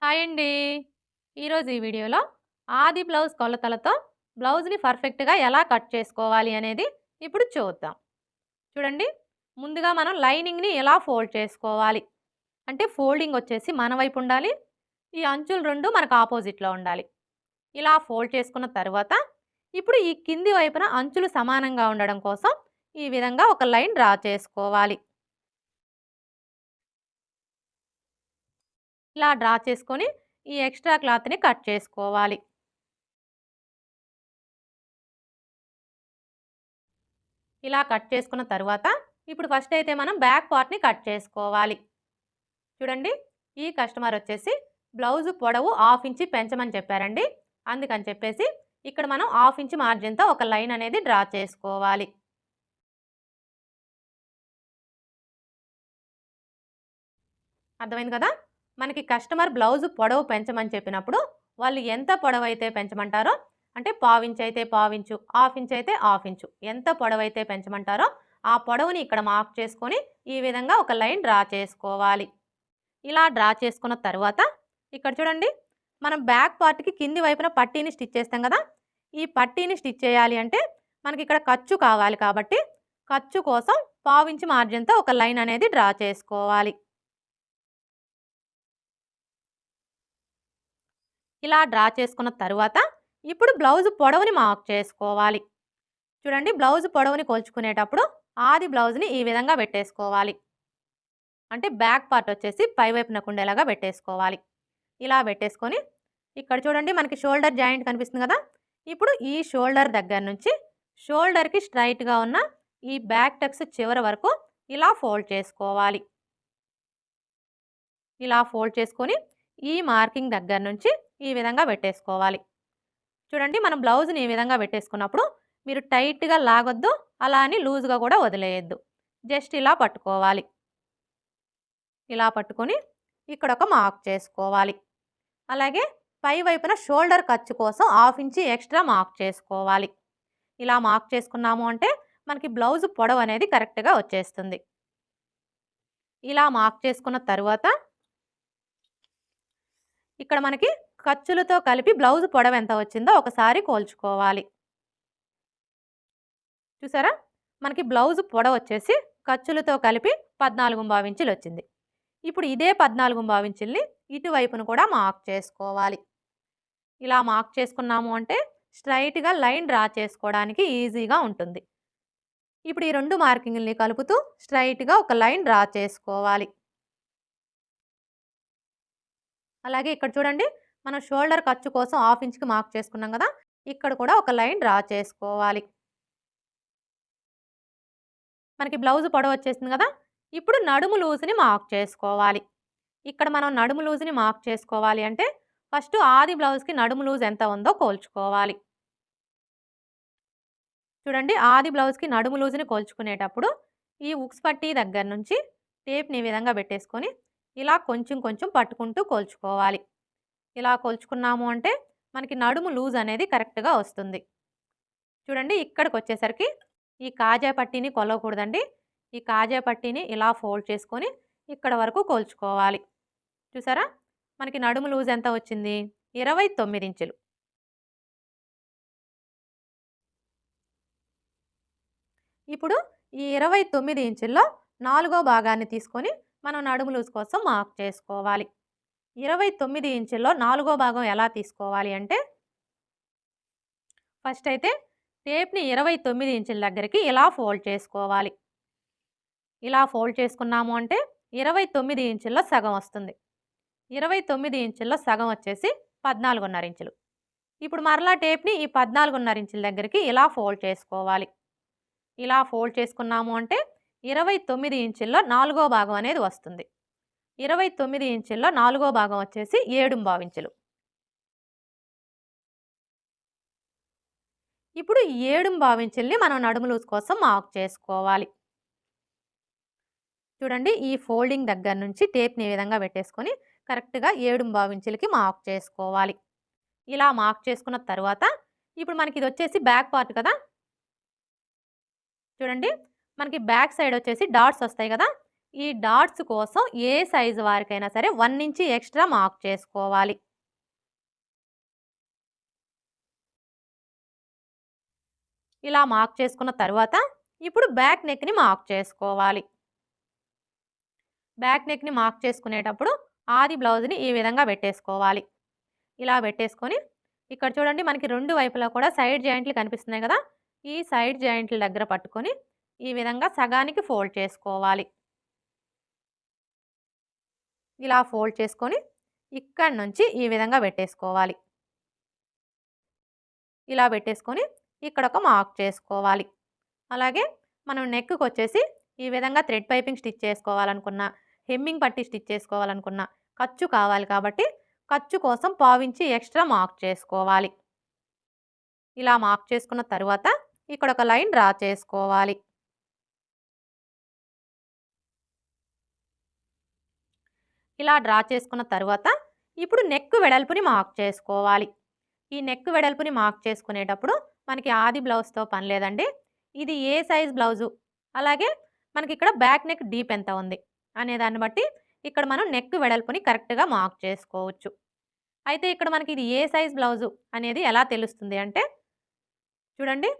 Hi అండి. ఈరోజు ఈ వీడియోలో ఆది బ్లౌజ్ కొలతలతో బ్లౌజ్‌ని పర్ఫెక్ట్‌గా ఎలా కట్ చేసుకోవాలి అనేది ఇప్పుడు చూద్దాం. చూడండి, ముందుగా మనం లైనింగ్‌ని ఎలా ఫోల్డ్ చేసుకోవాలి. అంటే ఫోల్డింగ్ వచ్చేసి మన వైపు ఉండాలి. ఈ అంచులు 2 మనకు ఆపోజిట్‌లో ఉండాలి. ఇలా ఫోల్డ్ చేసుకున్న తర్వాత ఇప్పుడు ఈ కింది వైపున అంచులు సమానంగా ఉండడం కోసం ఈ విధంగా ఒక లైన్ డ్రా చేసుకోవాలి. ఇలా డ్రా చేసుకొని ఈ ఎక్స్‌ట్రా క్లాత్‌ని కట్ చేసుకోవాలి. ఇలా కట్ చేసుకున్న తరువాత ఇప్పుడు ఫస్ట్ అయితే మనం బ్యాక్ పార్ట్‌ని కట్ చేసుకోవాలి. చూడండి, ఈ కస్టమర్ వచ్చేసి బ్లౌజ్ పొడవు హాఫ్ ఇంచి పెంచమని చెప్పారండి. అందుకని చెప్పేసి ఇక్కడ మనం హాఫ్ ఇంచ్ మార్జిన్‌తో ఒక లైన్ అనేది డ్రా చేసుకోవాలి. అర్థమైంది కదా? మనకి కస్టమర్ బ్లౌజ్ పొడవు పెంచమని చెప్పినప్పుడు వాళ్ళు ఎంత పొడవైతే పెంచమంటారో, అంటే పావించ్ అయితే పావించు, హాఫ్ ఇంచ్ అయితే హాఫ్ ఇంచు, ఎంత పొడవైతే పెంచమంటారో ఆ పొడవుని ఇక్కడ మార్క్ చేసుకొని ఈ విధంగా ఒక లైన్ డ్రా చేసుకోవాలి. ఇలా డ్రా చేసుకున్న తర్వాత ఇక్కడ చూడండి, మనం బ్యాక్ పార్ట్‌కి కింది వైపున పట్టీని స్టిచ్ చేస్తాం కదా! ఈ పట్టీని స్టిచ్ చేయాలి అంటే మనకి ఇక్కడ ఖర్చు కావాలి కాబట్టి ఖర్చు కోసం పావించి మార్జిన్‌తో ఒక లైన్ అనేది డ్రా చేసుకోవాలి. ఇలా డ్రా చేసుకున్న తరువాత ఇప్పుడు బ్లౌజ్ పొడవుని మార్క్ చేసుకోవాలి. చూడండి, బ్లౌజ్ పొడవుని కొలుచుకునేటప్పుడు ఆది బ్లౌజ్‌ని ఈ విధంగా పెట్టేసుకోవాలి. అంటే బ్యాక్ పార్ట్ వచ్చేసి పై వైపునకు ఉండేలాగా పెట్టేసుకోవాలి. ఇలా పెట్టేసుకొని ఇక్కడ చూడండి మనకి షోల్డర్ జాయింట్ కనిపిస్తుంది కదా! ఇప్పుడు ఈ షోల్డర్ దగ్గర నుంచి షోల్డర్‌కి స్ట్రెయిట్‌గా ఉన్న ఈ బ్యాక్ టక్స్ చివరి వరకు ఇలా ఫోల్డ్ చేసుకోవాలి. ఇలా ఫోల్డ్ చేసుకొని ఈ మార్కింగ్ దగ్గర నుంచి ఈ విధంగా పెట్టేసుకోవాలి. చూడండి, మనం బ్లౌజ్‌ని ఈ విధంగా పెట్టేసుకున్నప్పుడు మీరు టైట్‌గా లాగొద్దు, అలా అని లూజ్‌గా కూడా వదిలేయొద్దు. జస్ట్ ఇలా పట్టుకోవాలి. ఇలా పట్టుకొని ఇక్కడ ఒక మార్క్ చేసుకోవాలి. అలాగే పై వైపున షోల్డర్ ఖర్చు కోసం హాఫ్ ఇంచి ఎక్స్ట్రా మార్క్ చేసుకోవాలి. ఇలా మార్క్ చేసుకున్నాము అంటే మనకి బ్లౌజ్ పొడవు అనేది కరెక్ట్‌గా వచ్చేస్తుంది. ఇలా మార్క్ చేసుకున్న తరువాత ఇక్కడ మనకి ఖర్చులతో కలిపి బ్లౌజ్ పొడవు ఎంత వచ్చిందో ఒకసారి కోల్చుకోవాలి. చూసారా? మనకి బ్లౌజ్ పొడవు వచ్చేసి ఖర్చులతో కలిపి 14.5 ఇంచులు వచ్చింది. ఇప్పుడు ఇదే 14.5 ఇంచుల్ని ఇటువైపును కూడా మార్క్ చేసుకోవాలి. ఇలా మార్క్ చేసుకున్నాము అంటే స్ట్రైట్‌గా లైన్ డ్రా చేసుకోవడానికి ఈజీగా ఉంటుంది. ఇప్పుడు ఈ 2 మార్కింగ్‌లని కలుపుతూ స్ట్రైట్‌గా ఒక లైన్ డ్రా చేసుకోవాలి. అలాగే ఇక్కడ చూడండి, మనం షోల్డర్ ఖర్చు కోసం హాఫ్ ఇంచ్‌కి మార్క్ చేసుకున్నాం కదా! ఇక్కడ కూడా ఒక లైన్ డ్రా చేసుకోవాలి. మనకి బ్లౌజ్ పొడవు వచ్చేసింది కదా! ఇప్పుడు నడుము లూజ్‌ని మార్క్ చేసుకోవాలి. ఇక్కడ మనం నడుము లూజ్‌ని మార్క్ చేసుకోవాలి అంటే ఫస్ట్ ఆది బ్లౌజ్‌కి నడుము లూజ్ ఎంత ఉందో కోల్చుకోవాలి. చూడండి, ఆది బ్లౌజ్‌కి నడుము లూజ్‌ని కొలుచుకునేటప్పుడు ఈ ఉక్స్ పట్టీ దగ్గర నుంచి టేప్‌ని ఈ విధంగా పెట్టేసుకొని ఇలా కొంచెం కొంచెం పట్టుకుంటూ కొలుచుకోవాలి. ఇలా కొలుచుకున్నాము అంటే మనకి నడుము లూజ్ అనేది కరెక్ట్‌గా వస్తుంది. చూడండి, ఇక్కడికొచ్చేసరికి ఈ కాజా పట్టీని కొలవకూడదండి. ఈ కాజా పట్టీని ఇలా ఫోల్డ్ చేసుకొని ఇక్కడ వరకు కొలుచుకోవాలి. చూసారా? మనకి నడుము లూజ్ ఎంత వచ్చింది? 29 ఇంచులు. ఇప్పుడు ఈ 29 ఇంచుల్లో నాలుగో భాగాన్ని తీసుకొని మనం నడుము లూజ్ కోసం మార్క్ చేసుకోవాలి. 29 ఇంచుల్లో నాలుగో భాగం ఎలా తీసుకోవాలి అంటే ఫస్ట్ అయితే టేప్‌ని 29 ఇంచుల దగ్గరికి ఇలా ఫోల్డ్ చేసుకోవాలి. ఇలా ఫోల్డ్ చేసుకున్నాము అంటే 29 ఇంచుల్లో సగం వస్తుంది. 29 ఇంచుల్లో సగం వచ్చేసి 14.5 ఇంచులు. ఇప్పుడు మరలా టేప్‌ని ఈ 14.5 ఇంచుల దగ్గరికి ఇలా ఫోల్డ్ చేసుకోవాలి. ఇలా ఫోల్డ్ చేసుకున్నాము అంటే 29 ఇంచుల్లో నాలుగో భాగం అనేది వస్తుంది. 29 ఇంచుల్లో నాలుగో భాగం వచ్చేసి 7.5 ఇంచులు. ఇప్పుడు ఈ 7.5 ఇంచుల్ని మనం నడుము లూజ్ కోసం మార్క్ చేసుకోవాలి. చూడండి, ఈ ఫోల్డింగ్ దగ్గర నుంచి టేప్‌ని ఈ విధంగా పెట్టేసుకొని కరెక్ట్‌గా 7.5 ఇంచులకి మార్క్ చేసుకోవాలి. ఇలా మార్క్ చేసుకున్న తర్వాత ఇప్పుడు మనకి ఇది వచ్చేసి బ్యాక్ పార్ట్ కదా! చూడండి, మనకి బ్యాక్ సైడ్ వచ్చేసి డాట్స్ వస్తాయి కదా! ఈ డాట్స్ కోసం ఏ సైజు వారికైనా సరే 1 ఇంచ్ ఎక్స్ట్రా మార్క్ చేసుకోవాలి. ఇలా మార్క్ చేసుకున్న తర్వాత ఇప్పుడు బ్యాక్ నెక్‌ని మార్క్ చేసుకోవాలి. బ్యాక్ నెక్‌ని మార్క్ చేసుకునేటప్పుడు ఆది బ్లౌజ్‌ని ఈ విధంగా పెట్టేసుకోవాలి. ఇలా పెట్టేసుకొని ఇక్కడ చూడండి మనకి 2 వైపులా కూడా సైడ్ జాయింట్లు కనిపిస్తున్నాయి కదా! ఈ సైడ్ జాయింట్ల దగ్గర పట్టుకొని ఈ విధంగా సగానికి ఫోల్డ్ చేసుకోవాలి. ఇలా ఫోల్డ్ చేసుకొని ఇక్కడి నుంచి ఈ విధంగా పెట్టేసుకోవాలి. ఇలా పెట్టేసుకొని ఇక్కడ ఒక మార్క్ చేసుకోవాలి. అలాగే మనం నెక్‌కొచ్చేసి ఈ విధంగా థ్రెడ్ పైపింగ్ స్టిచ్ చేసుకోవాలనుకున్నా, హెమ్మింగ్ పట్టి స్టిచ్ చేసుకోవాలనుకున్నా ఖర్చు కావాలి కాబట్టి ఖర్చు కోసం పావించి ఎక్స్ట్రా మార్క్ చేసుకోవాలి. ఇలా మార్క్ చేసుకున్న తరువాత ఇక్కడ ఒక లైన్ డ్రా చేసుకోవాలి. ఇలా డ్రా చేసుకున్న తరువాత ఇప్పుడు నెక్ వెడల్పుని మార్క్ చేసుకోవాలి. ఈ నెక్ వెడల్పుని మార్క్ చేసుకునేటప్పుడు మనకి ఆది బ్లౌజ్‌తో పని లేదండి. ఇది ఏ సైజ్ బ్లౌజు, అలాగే మనకి ఇక్కడ బ్యాక్ నెక్ డీప్ ఎంత ఉంది అనే దాన్ని బట్టి ఇక్కడ మనం నెక్ వెడల్పుని కరెక్ట్‌గా మార్క్ చేసుకోవచ్చు. అయితే ఇక్కడ మనకి ఇది ఏ సైజ్ బ్లౌజు అనేది ఎలా తెలుస్తుంది అంటే చూడండి,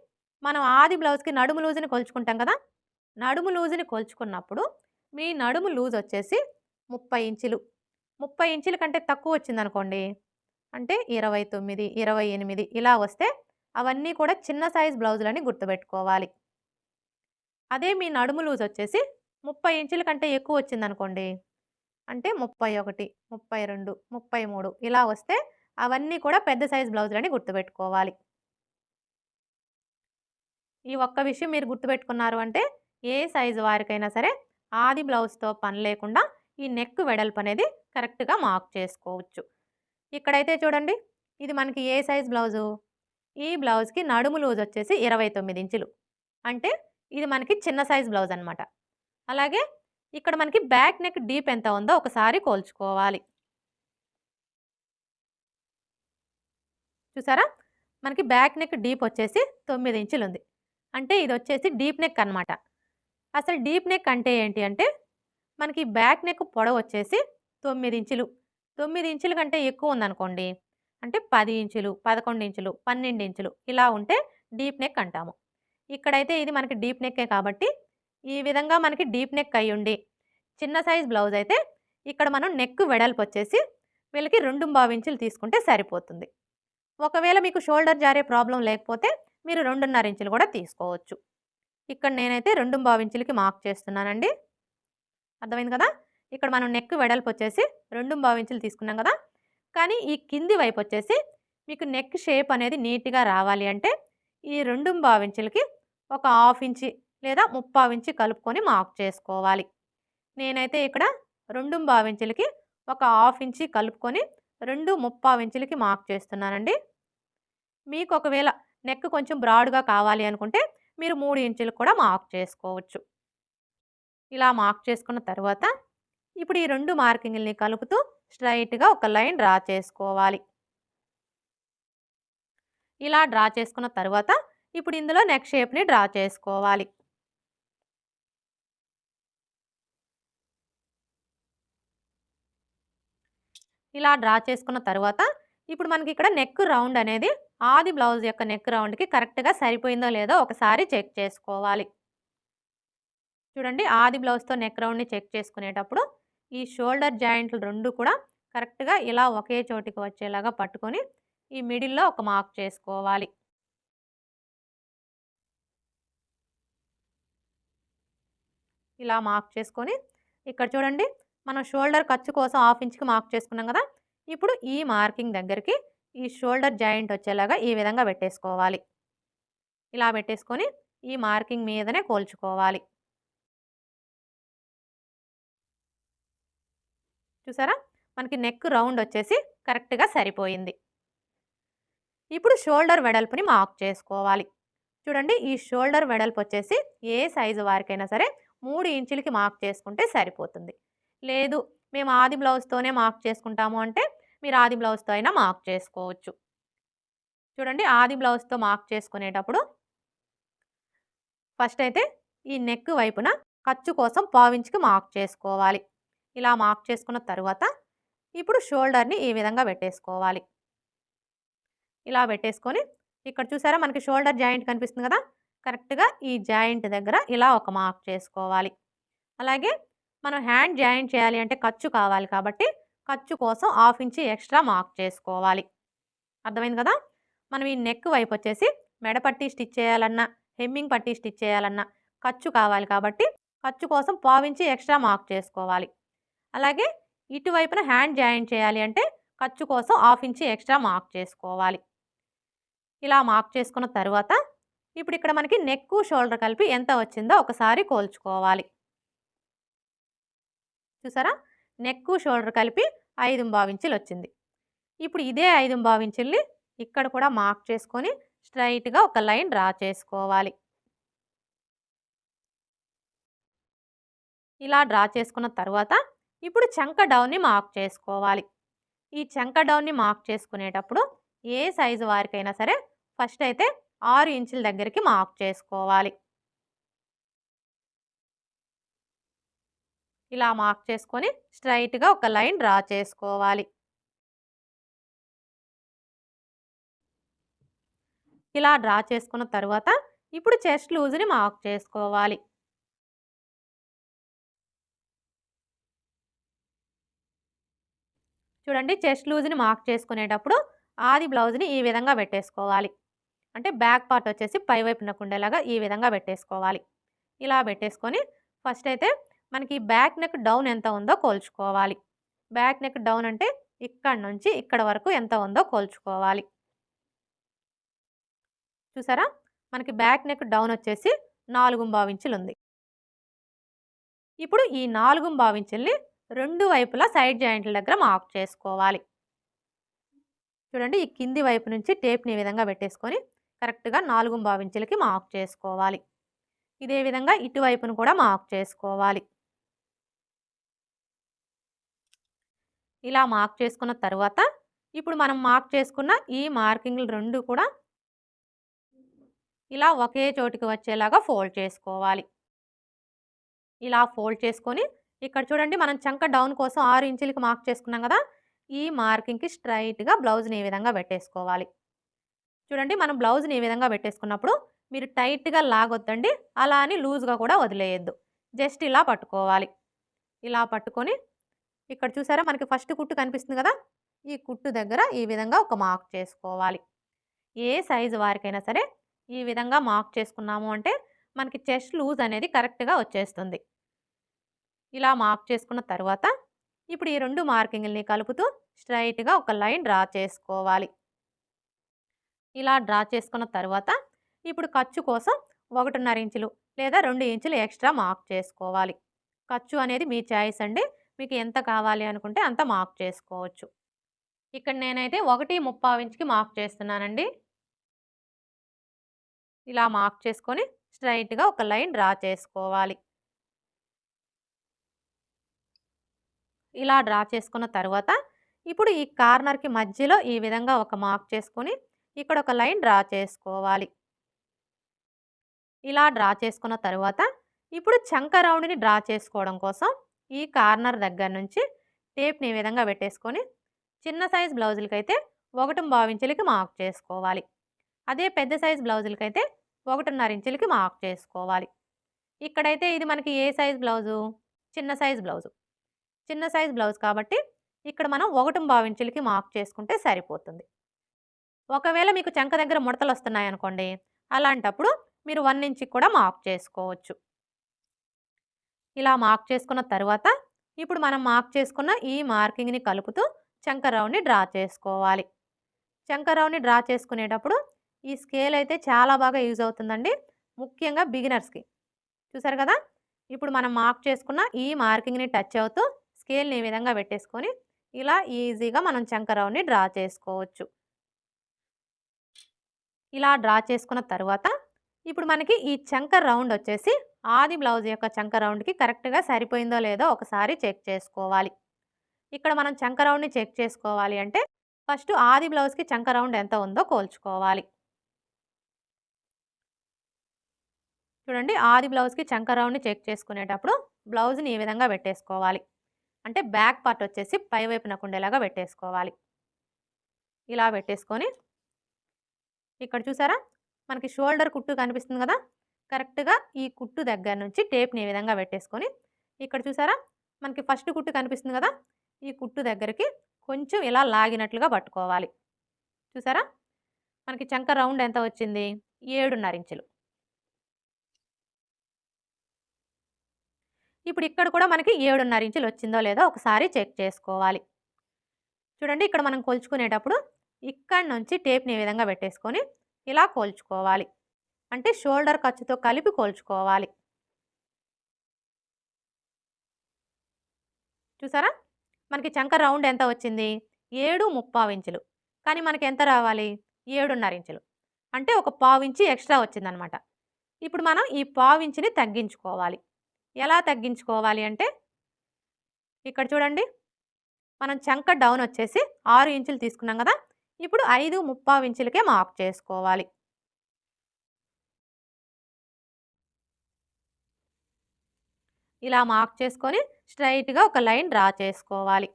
మనం ఆది బ్లౌజ్‌కి నడుము లూజ్‌ని కొలుచుకుంటాం కదా! నడుము లూజ్‌ని కొలుచుకున్నప్పుడు మీ నడుము లూజ్ వచ్చేసి 30 ఇంచులు. 30 ఇంచుల కంటే తక్కువ వచ్చిందనుకోండి, అంటే 29, 28 ఇలా వస్తే అవన్నీ కూడా చిన్న సైజ్ బ్లౌజులని గుర్తుపెట్టుకోవాలి. అదే మీ నడుము లూజ్ వచ్చేసి 30 ఇంచుల కంటే ఎక్కువ వచ్చిందనుకోండి, అంటే 31, 32, 33 ఇలా వస్తే అవన్నీ కూడా పెద్ద సైజ్ బ్లౌజులని గుర్తుపెట్టుకోవాలి. ఈ ఒక్క విషయం మీరు గుర్తుపెట్టుకున్నారు అంటే ఏ సైజు వారికైనా సరే ఆది బ్లౌజ్‌తో పని లేకుండా ఈ నెక్ వెడల్పు అనేది కరెక్ట్‌గా మార్క్ చేసుకోవచ్చు. ఇక్కడైతే చూడండి, ఇది మనకి ఏ సైజ్ బ్లౌజు? ఈ బ్లౌజ్‌కి నడుము లూజ్ వచ్చేసి 29 ఇంచులు. అంటే ఇది మనకి చిన్న సైజ్ బ్లౌజ్ అనమాట. అలాగే ఇక్కడ మనకి బ్యాక్ నెక్ డీప్ ఎంత ఉందో ఒకసారి కోల్చుకోవాలి. చూసారా? మనకి బ్యాక్ నెక్ డీప్ వచ్చేసి 9 ఇంచులు ఉంది. అంటే ఇది వచ్చేసి డీప్ నెక్ అనమాట. అసలు డీప్ నెక్ అంటే ఏంటి అంటే మనకి బ్యాక్ నెక్ పొడవు వచ్చేసి 9 ఇంచులు. 9 ఇంచుల కంటే ఎక్కువ ఉందనుకోండి, అంటే 10 ఇంచులు, 11 ఇంచులు, 12 ఇంచులు ఇలా ఉంటే డీప్ నెక్ అంటాము. ఇక్కడైతే ఇది మనకి డీప్ నెక్కే కాబట్టి ఈ విధంగా మనకి డీప్ నెక్ అయ్యుండి చిన్న సైజ్ బ్లౌజ్ అయితే ఇక్కడ మనం నెక్ వెడల్పు వచ్చేసి వీళ్ళకి 2.5 ఇంచులు తీసుకుంటే సరిపోతుంది. ఒకవేళ మీకు షోల్డర్ జారే ప్రాబ్లం లేకపోతే మీరు 2.5 ఇంచులు కూడా తీసుకోవచ్చు. ఇక్కడ నేనైతే 2.5 ఇంచులకి మార్క్ చేస్తున్నానండి. అర్థమైంది కదా! ఇక్కడ మనం నెక్ వెడల్పు వచ్చేసి 2.5 ఇంచులు తీసుకున్నాం కదా! కానీ ఈ కింది వైపు వచ్చేసి మీకు నెక్ షేప్ అనేది నీట్‌గా రావాలి అంటే ఈ 2.5 ఇంచులకి ఒక హాఫ్ ఇంచి లేదా 3/4 ఇంచి కలుపుకొని మార్క్ చేసుకోవాలి. నేనైతే ఇక్కడ 2.5 ఇంచులకి ఒక హాఫ్ ఇంచి కలుపుకొని 2 ఇంచులకి మార్క్ చేస్తున్నానండి. మీకు ఒకవేళ నెక్ కొంచెం బ్రాడ్‌గా కావాలి అనుకుంటే మీరు 3 ఇంచులకు కూడా మార్క్ చేసుకోవచ్చు. ఇలా మార్క్ చేసుకున్న తర్వాత ఇప్పుడు ఈ 2 మార్కింగ్‌లని కలుపుతూ స్ట్రెయిట్‌గా ఒక లైన్ డ్రా చేసుకోవాలి. ఇలా డ్రా చేసుకున్న తర్వాత ఇప్పుడు ఇందులో నెక్ షేప్‌ని డ్రా చేసుకోవాలి. ఇలా డ్రా చేసుకున్న తర్వాత ఇప్పుడు మనకి ఇక్కడ నెక్ రౌండ్ అనేది ఆది బ్లౌజ్ యొక్క నెక్ రౌండ్‌కి కరెక్ట్‌గా సరిపోయిందో లేదో ఒకసారి చెక్ చేసుకోవాలి. చూడండి, ఆది బ్లౌజ్‌తో నెక్ రౌండ్‌ని చెక్ చేసుకునేటప్పుడు ఈ షోల్డర్ జాయింట్లు 2 కూడా కరెక్ట్‌గా ఇలా ఒకే చోటికి వచ్చేలాగా పట్టుకొని ఈ మిడిల్‌లో ఒక మార్క్ చేసుకోవాలి. ఇలా మార్క్ చేసుకొని ఇక్కడ చూడండి, మనం షోల్డర్ ఖర్చు కోసం హాఫ్ ఇంచ్‌కి మార్క్ చేసుకున్నాం కదా! ఇప్పుడు ఈ మార్కింగ్ దగ్గరికి ఈ షోల్డర్ జాయింట్ వచ్చేలాగా ఈ విధంగా పెట్టేసుకోవాలి. ఇలా పెట్టేసుకొని ఈ మార్కింగ్ మీదనే కోల్చుకోవాలి. చూసారా? మనకి నెక్ రౌండ్ వచ్చేసి కరెక్ట్‌గా సరిపోయింది. ఇప్పుడు షోల్డర్ వెడల్పుని మార్క్ చేసుకోవాలి. చూడండి, ఈ షోల్డర్ వెడల్పు వచ్చేసి ఏ సైజు వారికైనా సరే 3 ఇంచులకి మార్క్ చేసుకుంటే సరిపోతుంది. లేదు మేము ఆది బ్లౌజ్‌తోనే మార్క్ చేసుకుంటాము అంటే మీరు ఆది బ్లౌజ్‌తో అయినా మార్క్ చేసుకోవచ్చు. చూడండి, ఆది బ్లౌజ్‌తో మార్క్ చేసుకునేటప్పుడు ఫస్ట్ అయితే ఈ నెక్ వైపున ఖర్చు కోసం పావించికి మార్క్ చేసుకోవాలి. ఇలా మార్క్ చేసుకున్న తరువాత ఇప్పుడు షోల్డర్‌ని ఈ విధంగా పెట్టేసుకోవాలి. ఇలా పెట్టేసుకొని ఇక్కడ చూసారా మనకి షోల్డర్ జాయింట్ కనిపిస్తుంది కదా! కరెక్ట్‌గా ఈ జాయింట్ దగ్గర ఇలా ఒక మార్క్ చేసుకోవాలి. అలాగే మనం హ్యాండ్ జాయింట్ చేయాలి అంటే ఖర్చు కావాలి కాబట్టి ఖర్చు కోసం హాఫ్ ఇంచ్ ఎక్స్ట్రా మార్క్ చేసుకోవాలి. అర్థమైంది కదా! మనం ఈ నెక్ వైపు వచ్చేసి మెడ పట్టి స్టిచ్ చేయాలన్నా, హెమ్మింగ్ పట్టి స్టిచ్ చేయాలన్నా ఖర్చు కావాలి కాబట్టి ఖర్చు కోసం పావించి ఎక్స్ట్రా మార్క్ చేసుకోవాలి. అలాగే ఇటువైపున హ్యాండ్ జాయింట్ చేయాలి అంటే ఖర్చు కోసం హాఫ్ ఇంచ్ ఎక్స్ట్రా మార్క్ చేసుకోవాలి. ఇలా మార్క్ చేసుకున్న తరువాత ఇప్పుడు ఇక్కడ మనకి నెక్, షోల్డర్ కలిపి ఎంత వచ్చిందో ఒకసారి కోల్చుకోవాలి. చూసారా? నెక్, షోల్డర్ కలిపి 5.25 ఇంచులు వచ్చింది. ఇప్పుడు ఇదే 5.25 ఇంచుల్ని ఇక్కడ కూడా మార్క్ చేసుకొని స్ట్రైట్‌గా ఒక లైన్ డ్రా చేసుకోవాలి. ఇలా డ్రా చేసుకున్న తర్వాత ఇప్పుడు చంక డౌన్‌ని మార్క్ చేసుకోవాలి. ఈ చంక డౌన్‌ని మార్క్ చేసుకునేటప్పుడు ఏ సైజు వారికైనా సరే ఫస్ట్ అయితే 6 ఇంచుల దగ్గరికి మార్క్ చేసుకోవాలి. ఇలా మార్క్ చేసుకొని స్ట్రైట్‌గా ఒక లైన్ డ్రా చేసుకోవాలి. ఇలా డ్రా చేసుకున్న తర్వాత ఇప్పుడు చెస్ట్ లూజ్‌ని మార్క్ చేసుకోవాలి. చూడండి చెస్ట్ లూజ్‌ని మార్క్ చేసుకునేటప్పుడు ఆది బ్లౌజ్‌ని ఈ విధంగా పెట్టేసుకోవాలి. అంటే బ్యాక్ పార్ట్ వచ్చేసి పై వైపునకు ఉండేలాగా ఈ విధంగా పెట్టేసుకోవాలి. ఇలా పెట్టేసుకొని ఫస్ట్ అయితే మనకి బ్యాక్ నెక్ డౌన్ ఎంత ఉందో కొలుచుకోవాలి. బ్యాక్ నెక్ డౌన్ అంటే ఇక్కడ నుంచి ఇక్కడ వరకు ఎంత ఉందో కొలుచుకోవాలి. చూసారా? మనకి బ్యాక్ నెక్ డౌన్ వచ్చేసి 4.25 ఇంచులు ఉంది. ఇప్పుడు ఈ 4.25 ఇంచుల్ని రెండు వైపులా సైడ్ జాయింట్ల దగ్గర మార్క్ చేసుకోవాలి. చూడండి ఈ కింది వైపు నుంచి టేప్‌ని ఈ విధంగా పెట్టేసుకొని కరెక్ట్‌గా 4.25 ఇంచులకి మార్క్ చేసుకోవాలి. ఇదే విధంగా ఇటువైపును కూడా మార్క్ చేసుకోవాలి. ఇలా మార్క్ చేసుకున్న తరువాత ఇప్పుడు మనం మార్క్ చేసుకున్న ఈ మార్కింగ్‌లు రెండు కూడా ఇలా ఒకే చోటికి వచ్చేలాగా ఫోల్డ్ చేసుకోవాలి. ఇలా ఫోల్డ్ చేసుకొని ఇక్కడ చూడండి మనం చంక డౌన్ కోసం 6 ఇంచులకి మార్క్ చేసుకున్నాం కదా! ఈ మార్కింగ్‌కి స్ట్రెయిట్‌గా బ్లౌజ్‌ని ఈ విధంగా పెట్టేసుకోవాలి. చూడండి మనం బ్లౌజ్‌ని ఈ విధంగా పెట్టేసుకున్నప్పుడు మీరు టైట్‌గా లాగొద్దండి. అలా అని లూజ్‌గా కూడా వదిలేయొద్దు. జస్ట్ ఇలా పట్టుకోవాలి. ఇలా పట్టుకొని ఇక్కడ చూసారా మనకి ఫస్ట్ కుట్టు కనిపిస్తుంది కదా! ఈ కుట్టు దగ్గర ఈ విధంగా ఒక మార్క్ చేసుకోవాలి. ఏ సైజు వారికైనా సరే ఈ విధంగా మార్క్ చేసుకున్నాము అంటే మనకి చెస్ట్ లూజ్ అనేది కరెక్ట్‌గా వచ్చేస్తుంది. ఇలా మార్క్ చేసుకున్న తరువాత ఇప్పుడు ఈ రెండు మార్కింగ్‌లని కలుపుతూ స్ట్రెయిట్‌గా ఒక లైన్ డ్రా చేసుకోవాలి. ఇలా డ్రా చేసుకున్న తరువాత ఇప్పుడు ఖర్చు కోసం 1.5 ఇంచులు లేదా 2 ఇంచులు ఎక్స్ట్రా మార్క్ చేసుకోవాలి. ఖర్చు అనేది మీ చాయిస్ అండి. మీకు ఎంత కావాలి అనుకుంటే అంత మార్క్ చేసుకోవచ్చు. ఇక్కడ నేనైతే 1.35 ఇంచుకి మార్క్ చేస్తున్నానండి. ఇలా మార్క్ చేసుకొని స్ట్రెయిట్‌గా ఒక లైన్ డ్రా చేసుకోవాలి. ఇలా డ్రా చేసుకున్న తర్వాత ఇప్పుడు ఈ కార్నర్‌కి మధ్యలో ఈ విధంగా ఒక మార్క్ చేసుకొని ఇక్కడ ఒక లైన్ డ్రా చేసుకోవాలి. ఇలా డ్రా చేసుకున్న తరువాత ఇప్పుడు చంక రౌండ్‌ని డ్రా చేసుకోవడం కోసం ఈ కార్నర్ దగ్గర నుంచి టేప్‌ని ఈ విధంగా పెట్టేసుకొని చిన్న సైజ్ బ్లౌజులకైతే 1.25 ఇంచులకి మార్క్ చేసుకోవాలి. అదే పెద్ద సైజ్ బ్లౌజులకైతే 1.5 ఇంచులకి మార్క్ చేసుకోవాలి. ఇక్కడైతే ఇది మనకి ఏ సైజ్ బ్లౌజు? చిన్న సైజ్ బ్లౌజు. చిన్న సైజ్ బ్లౌజ్ కాబట్టి ఇక్కడ మనం 1.25 ఇంచులకి మార్క్ చేసుకుంటే సరిపోతుంది. ఒకవేళ మీకు చంక దగ్గర ముడతలొస్తున్నాయనుకోండి, అలాంటప్పుడు మీరు 1 ఇంచుకి కూడా మార్క్ చేసుకోవచ్చు. ఇలా మార్క్ చేసుకున్న తరువాత ఇప్పుడు మనం మార్క్ చేసుకున్న ఈ మార్కింగ్‌ని కలుపుతూ చంక రౌండ్‌ని డ్రా చేసుకోవాలి. చంక రౌండ్‌ని డ్రా చేసుకునేటప్పుడు ఈ స్కేల్ అయితే చాలా బాగా యూజ్ అవుతుందండి. ముఖ్యంగా బిగినర్స్‌కి. చూసారు కదా! ఇప్పుడు మనం మార్క్ చేసుకున్న ఈ మార్కింగ్‌ని టచ్ అవుతూ స్కేల్‌ని ఈ విధంగా పెట్టేసుకొని ఇలా ఈజీగా మనం చంక రౌండ్‌ని డ్రా చేసుకోవచ్చు. ఇలా డ్రా చేసుకున్న తరువాత ఇప్పుడు మనకి ఈ చంక రౌండ్ వచ్చేసి ఆది బ్లౌజ్ యొక్క చంక రౌండ్‌కి కరెక్ట్‌గా సరిపోయిందో లేదో ఒకసారి చెక్ చేసుకోవాలి. ఇక్కడ మనం చంక రౌండ్‌ని చెక్ చేసుకోవాలి అంటే ఫస్ట్ ఆది బ్లౌజ్‌కి చంక రౌండ్ ఎంత ఉందో కోల్చుకోవాలి. చూడండి ఆది బ్లౌజ్‌కి చంక రౌండ్‌ని చెక్ చేసుకునేటప్పుడు బ్లౌజ్‌ని ఈ విధంగా పెట్టేసుకోవాలి. అంటే బ్యాక్ పార్ట్ వచ్చేసి పై వైపునకు ఉండేలాగా పెట్టేసుకోవాలి. ఇలా పెట్టేసుకొని ఇక్కడ చూసారా? మనకి షోల్డర్ కుట్టు కనిపిస్తుంది కదా! కరెక్ట్‌గా ఈ కుట్టు దగ్గర నుంచి టేప్‌ని ఈ విధంగా పెట్టేసుకొని ఇక్కడ చూసారా? మనకి ఫస్ట్ కుట్టు కనిపిస్తుంది కదా! ఈ కుట్టు దగ్గరికి కొంచెం ఇలా లాగినట్లుగా పట్టుకోవాలి. చూసారా? మనకి చంక రౌండ్ ఎంత వచ్చింది? 7.5 ఇంచులు. ఇప్పుడు ఇక్కడ కూడా మనకి 7.5 ఇంచులు వచ్చిందో లేదో ఒకసారి చెక్ చేసుకోవాలి. చూడండి ఇక్కడ మనం కొలుచుకునేటప్పుడు ఇక్కడి నుంచి టేప్‌ని ఈ విధంగా పెట్టేసుకొని ఇలా కొలుచుకోవాలి. అంటే షోల్డర్ ఖర్చుతో కలిపి కొలుచుకోవాలి. చూసారా? మనకి చంక రౌండ్ ఎంత వచ్చింది? 7.75 ఇంచులు. కానీ మనకి ఎంత రావాలి? 7.5 ఇంచులు. అంటే ఒక పావించి ఎక్స్‌ట్రా వచ్చిందనమాట. ఇప్పుడు మనం ఈ పావించిని తగ్గించుకోవాలి. ఎలా తగ్గించుకోవాలి అంటే ఇక్కడ చూడండి. మనం చంక డౌన్ వచ్చేసి 6 ఇంచులు తీసుకున్నాం గదా! ఇప్పుడు 5.75 ఇంచులకే మార్క్ చేసుకోవాలి. ఇలా మార్క్ చేసుకొని స్ట్రెయిట్‌గా ఒక లైన్ డ్రా చేసుకోవాలి.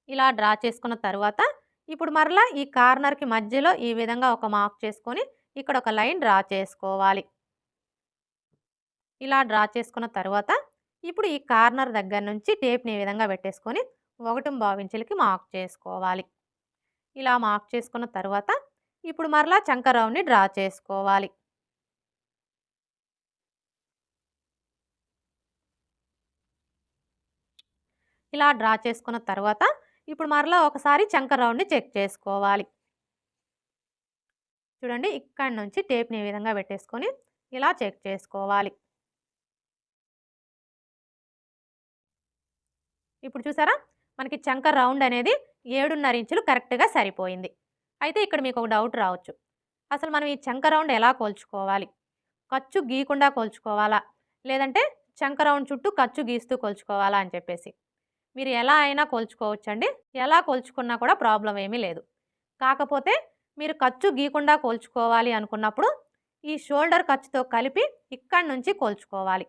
ఇలా డ్రా చేసుకున్న తరువాత ఇప్పుడు మరలా ఈ కార్నర్‌కి మధ్యలో ఈ విధంగా ఒక మార్క్ చేసుకొని ఇక్కడ ఒక లైన్ డ్రా చేసుకోవాలి. ఇలా డ్రా చేసుకున్న తరువాత ఇప్పుడు ఈ కార్నర్ దగ్గర నుంచి టేప్‌ని ఈ విధంగా పెట్టేసుకొని 1.25 ఇంచులకి మార్క్ చేసుకోవాలి. ఇలా మార్క్ చేసుకున్న తరువాత ఇప్పుడు మరలా చంక రౌండ్‌ని డ్రా చేసుకోవాలి. ఇలా డ్రా చేసుకున్న తర్వాత ఇప్పుడు మరలా ఒకసారి చంక రౌండ్‌ని చెక్ చేసుకోవాలి. చూడండి ఇక్కడి నుంచి టేప్‌ని ఈ విధంగా పెట్టేసుకొని ఇలా చెక్ చేసుకోవాలి. ఇప్పుడు చూసారా? మనకి చంక రౌండ్ అనేది 7.5 ఇంచులు కరెక్ట్‌గా సరిపోయింది. అయితే ఇక్కడ మీకు ఒక డౌట్ రావచ్చు. అసలు మనం ఈ చంక రౌండ్ ఎలా కొలుచుకోవాలి? ఖర్చు గీయకుండా కొలుచుకోవాలా? లేదంటే చంక రౌండ్ చుట్టూ ఖర్చు గీస్తూ కొలుచుకోవాలా అని చెప్పేసి. మీరు ఎలా అయినా కొలుచుకోవచ్చండి. ఎలా కొలుచుకున్నా కూడా ప్రాబ్లమ్ ఏమీ లేదు. కాకపోతే మీరు ఖర్చు గీయకుండా కొలుచుకోవాలి అనుకున్నప్పుడు ఈ షోల్డర్ ఖర్చుతో కలిపి ఇక్కడి నుంచి కొలుచుకోవాలి.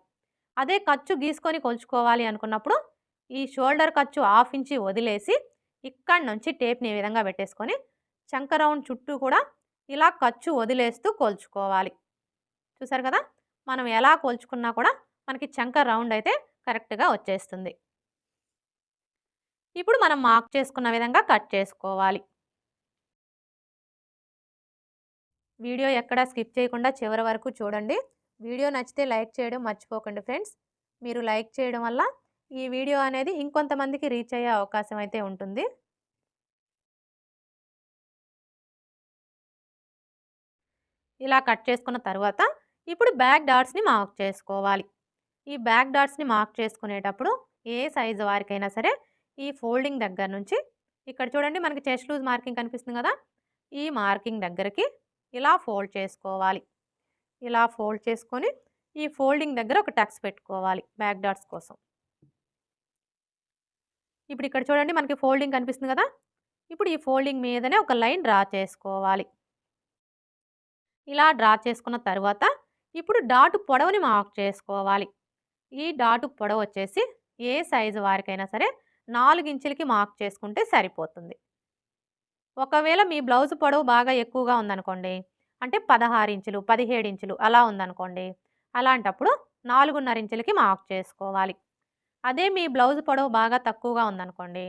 అదే ఖర్చు గీసుకొని కొలుచుకోవాలి అనుకున్నప్పుడు ఈ షోల్డర్ ఖర్చు హాఫ్ ఇంచి వదిలేసి ఇక్కడి నుంచి టేప్‌ని ఈ విధంగా పెట్టేసుకొని చంక రౌండ్ చుట్టూ కూడా ఇలా ఖర్చు వదిలేస్తూ కొలుచుకోవాలి. చూసారు కదా! మనం ఎలా కొలుచుకున్నా కూడా మనకి చంక రౌండ్ అయితే కరెక్ట్‌గా వచ్చేస్తుంది. ఇప్పుడు మనం మార్క్ చేసుకున్న విధంగా కట్ చేసుకోవాలి. వీడియో ఎక్కడా స్కిప్ చేయకుండా చివరి వరకు చూడండి. వీడియో నచ్చితే లైక్ చేయడం మర్చిపోకండి ఫ్రెండ్స్. మీరు లైక్ చేయడం వల్ల ఈ వీడియో అనేది ఇంకొంతమందికి రీచ్ అయ్యే అవకాశం అయితే ఉంటుంది. ఇలా కట్ చేసుకున్న తర్వాత ఇప్పుడు బ్యాక్ డాట్స్‌ని మార్క్ చేసుకోవాలి. ఈ బ్యాక్ డాట్స్‌ని మార్క్ చేసుకునేటప్పుడు ఏ సైజు వారికైనా సరే ఈ ఫోల్డింగ్ దగ్గర నుంచి ఇక్కడ చూడండి మనకి చెస్ట్ లూజ్ మార్కింగ్ కనిపిస్తుంది కదా! ఈ మార్కింగ్ దగ్గరికి ఇలా ఫోల్డ్ చేసుకోవాలి. ఇలా ఫోల్డ్ చేసుకొని ఈ ఫోల్డింగ్ దగ్గర ఒక టక్స్ పెట్టుకోవాలి బ్యాక్ డాట్స్ కోసం. ఇప్పుడు ఇక్కడ చూడండి మనకి ఫోల్డింగ్ కనిపిస్తుంది కదా! ఇప్పుడు ఈ ఫోల్డింగ్ మీదనే ఒక లైన్ డ్రా చేసుకోవాలి. ఇలా డ్రా చేసుకున్న తరువాత ఇప్పుడు డాటు పొడవుని మార్క్ చేసుకోవాలి. ఈ డాటు పొడవు వచ్చేసి ఏ సైజు వారికైనా సరే 4 ఇంచులకి మార్క్ చేసుకుంటే సరిపోతుంది. ఒకవేళ మీ బ్లౌజ్ పొడవు బాగా ఎక్కువగా ఉందనుకోండి, అంటే 16 ఇంచులు, 17 ఇంచులు అలా ఉందనుకోండి, అలాంటప్పుడు 4.5 ఇంచులకి మార్క్ చేసుకోవాలి. అదే మీ బ్లౌజ్ పొడవు బాగా తక్కువగా ఉందనుకోండి,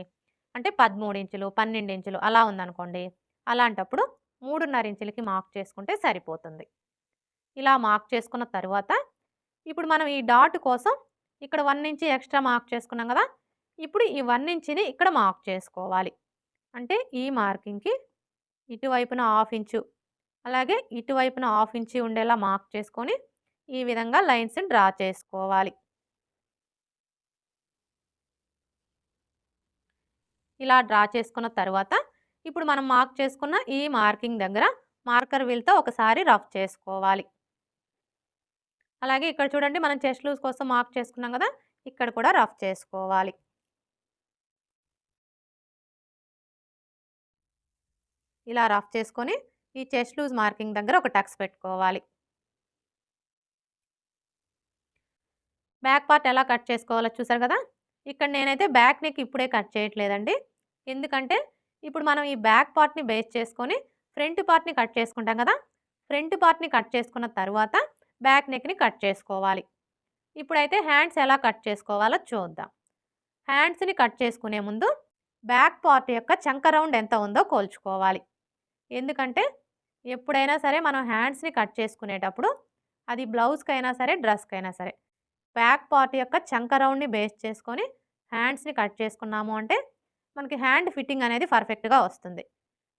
అంటే 13 ఇంచులు, 12 ఇంచులు అలా ఉందనుకోండి, అలాంటప్పుడు 3.5 ఇంచులకి మార్క్ చేసుకుంటే సరిపోతుంది. ఇలా మార్క్ చేసుకున్న తరువాత ఇప్పుడు మనం ఈ డాట్ కోసం ఇక్కడ 1 ఇంచ్ ఎక్స్ట్రా మార్క్ చేసుకున్నాం కదా! ఇప్పుడు ఈ 1 ఇంచ్‌ని ఇక్కడ మార్క్ చేసుకోవాలి. అంటే ఈ మార్కింగ్‌కి ఇటువైపున హాఫ్ ఇంచు, అలాగే ఇటువైపున హాఫ్ ఇంచు ఉండేలా మార్క్ చేసుకొని ఈ విధంగా లైన్స్‌ని డ్రా చేసుకోవాలి. ఇలా డ్రా చేసుకున్న తరువాత ఇప్పుడు మనం మార్క్ చేసుకున్న ఈ మార్కింగ్ దగ్గర మార్కర్ వీల్‌తో ఒకసారి రఫ్ చేసుకోవాలి. అలాగే ఇక్కడ చూడండి మనం చెస్ట్ లూజ్ కోసం మార్క్ చేసుకున్నాం కదా! ఇక్కడ కూడా రఫ్ చేసుకోవాలి. ఇలా రఫ్ చేసుకొని ఈ చెస్ట్ లూజ్ మార్కింగ్ దగ్గర ఒక టక్స్ పెట్టుకోవాలి. బ్యాక్ పార్ట్ ఎలా కట్ చేసుకోవాలో చూసారు కదా! ఇక్కడ నేనైతే బ్యాక్ నెక్ ఇప్పుడే కట్ చేయట్లేదండి. ఎందుకంటే ఇప్పుడు మనం ఈ బ్యాక్ పార్ట్‌ని బేస్ చేసుకొని ఫ్రంట్ పార్ట్‌ని కట్ చేసుకుంటాం కదా! ఫ్రంట్ పార్ట్‌ని కట్ చేసుకున్న తరువాత బ్యాక్ నెక్‌ని కట్ చేసుకోవాలి. ఇప్పుడైతే హ్యాండ్స్ ఎలా కట్ చేసుకోవాలో చూద్దాం. హ్యాండ్స్‌ని కట్ చేసుకునే ముందు బ్యాక్ పార్ట్ యొక్క చంక రౌండ్ ఎంత ఉందో కొలుచుకోవాలి. ఎందుకంటే ఎప్పుడైనా సరే మనం హ్యాండ్స్‌ని కట్ చేసుకునేటప్పుడు అది బ్లౌజ్‌కైనా సరే, డ్రెస్‌కైనా సరే బ్యాక్ పార్ట్ యొక్క చంక రౌండ్‌ని బేస్ చేసుకొని హ్యాండ్స్‌ని కట్ చేసుకున్నాము అంటే మనకి హ్యాండ్ ఫిట్టింగ్ అనేది పర్ఫెక్ట్‌గా వస్తుంది.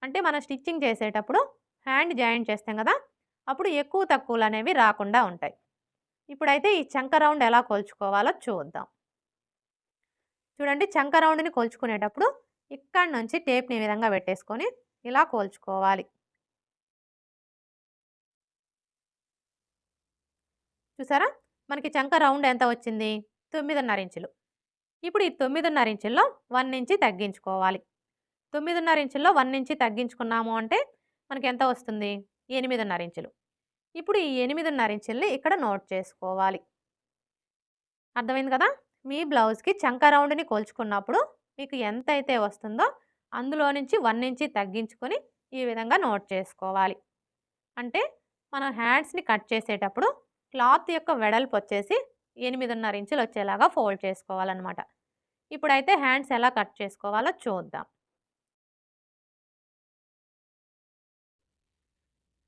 అంటే మనం స్టిచ్చింగ్ చేసేటప్పుడు హ్యాండ్ జాయింట్ చేస్తాం కదా! అప్పుడు ఎక్కువ తక్కువలనేవి రాకుండా ఉంటాయి. ఇప్పుడైతే ఈ చంక రౌండ్ ఎలా కొలుచుకోవాలో చూద్దాం. చూడండి, చంక రౌండ్‌ని కొలుచుకునేటప్పుడు ఇక్కడి నుంచి టేప్‌ని ఈ విధంగా పెట్టేసుకొని ఇలా కొలుచుకోవాలి. చూసారా? మనకి చంక రౌండ్ ఎంత వచ్చింది? 9.5 ఇంచులు. ఇప్పుడు ఈ 9.5 ఇంచుల్లో 1 ఇంచి తగ్గించుకోవాలి. 9.5 ఇంచుల్లో 1 ఇంచి తగ్గించుకున్నాము అంటే మనకెంత వస్తుంది? 8.5 ఇంచులు. ఇప్పుడు ఈ 8.5 ఇంచుల్ని ఇక్కడ నోట్ చేసుకోవాలి. అర్థమైంది కదా! మీ బ్లౌజ్‌కి చంక రౌండ్‌ని కొలుచుకున్నప్పుడు మీకు ఎంతైతే వస్తుందో అందులో నుంచి 1 ఇంచి తగ్గించుకొని ఈ విధంగా నోట్ చేసుకోవాలి. అంటే మనం హ్యాండ్స్‌ని కట్ చేసేటప్పుడు క్లాత్ యొక్క వెడల్పు వచ్చేసి 8.5 ఇంచులు వచ్చేలాగా ఫోల్డ్ చేసుకోవాలన్నమాట. ఇప్పుడైతే హ్యాండ్స్ ఎలా కట్ చేసుకోవాలో చూద్దాం.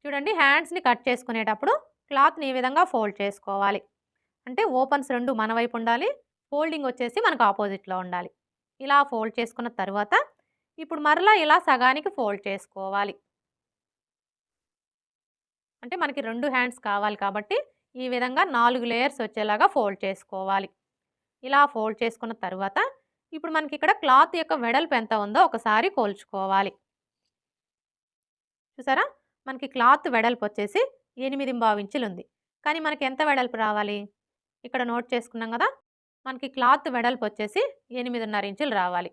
చూడండి, హ్యాండ్స్‌ని కట్ చేసుకునేటప్పుడు క్లాత్‌ని ఈ విధంగా ఫోల్డ్ చేసుకోవాలి. అంటే ఓపెన్స్ 2 మన వైపు ఉండాలి. ఫోల్డింగ్ వచ్చేసి మనకు ఆపోజిట్‌లో ఉండాలి. ఇలా ఫోల్డ్ చేసుకున్న తరువాత ఇప్పుడు మరలా ఇలా సగానికి ఫోల్డ్ చేసుకోవాలి. అంటే మనకి 2 హ్యాండ్స్ కావాలి కాబట్టి ఈ విధంగా 4 లేయర్స్ వచ్చేలాగా ఫోల్డ్ చేసుకోవాలి. ఇలా ఫోల్డ్ చేసుకున్న తరువాత ఇప్పుడు మనకి ఇక్కడ క్లాత్ యొక్క వెడల్పు ఎంత ఉందో ఒకసారి కొలుచుకోవాలి. చూసారా? మనకి క్లాత్ వెడల్పు వచ్చేసి 8.25 ఇంచులు ఉంది. కానీ మనకి ఎంత వెడల్పు రావాలి? ఇక్కడ నోట్ చేసుకున్నాం కదా! మనకి క్లాత్ వెడల్పు వచ్చేసి 8.5 ఇంచులు రావాలి.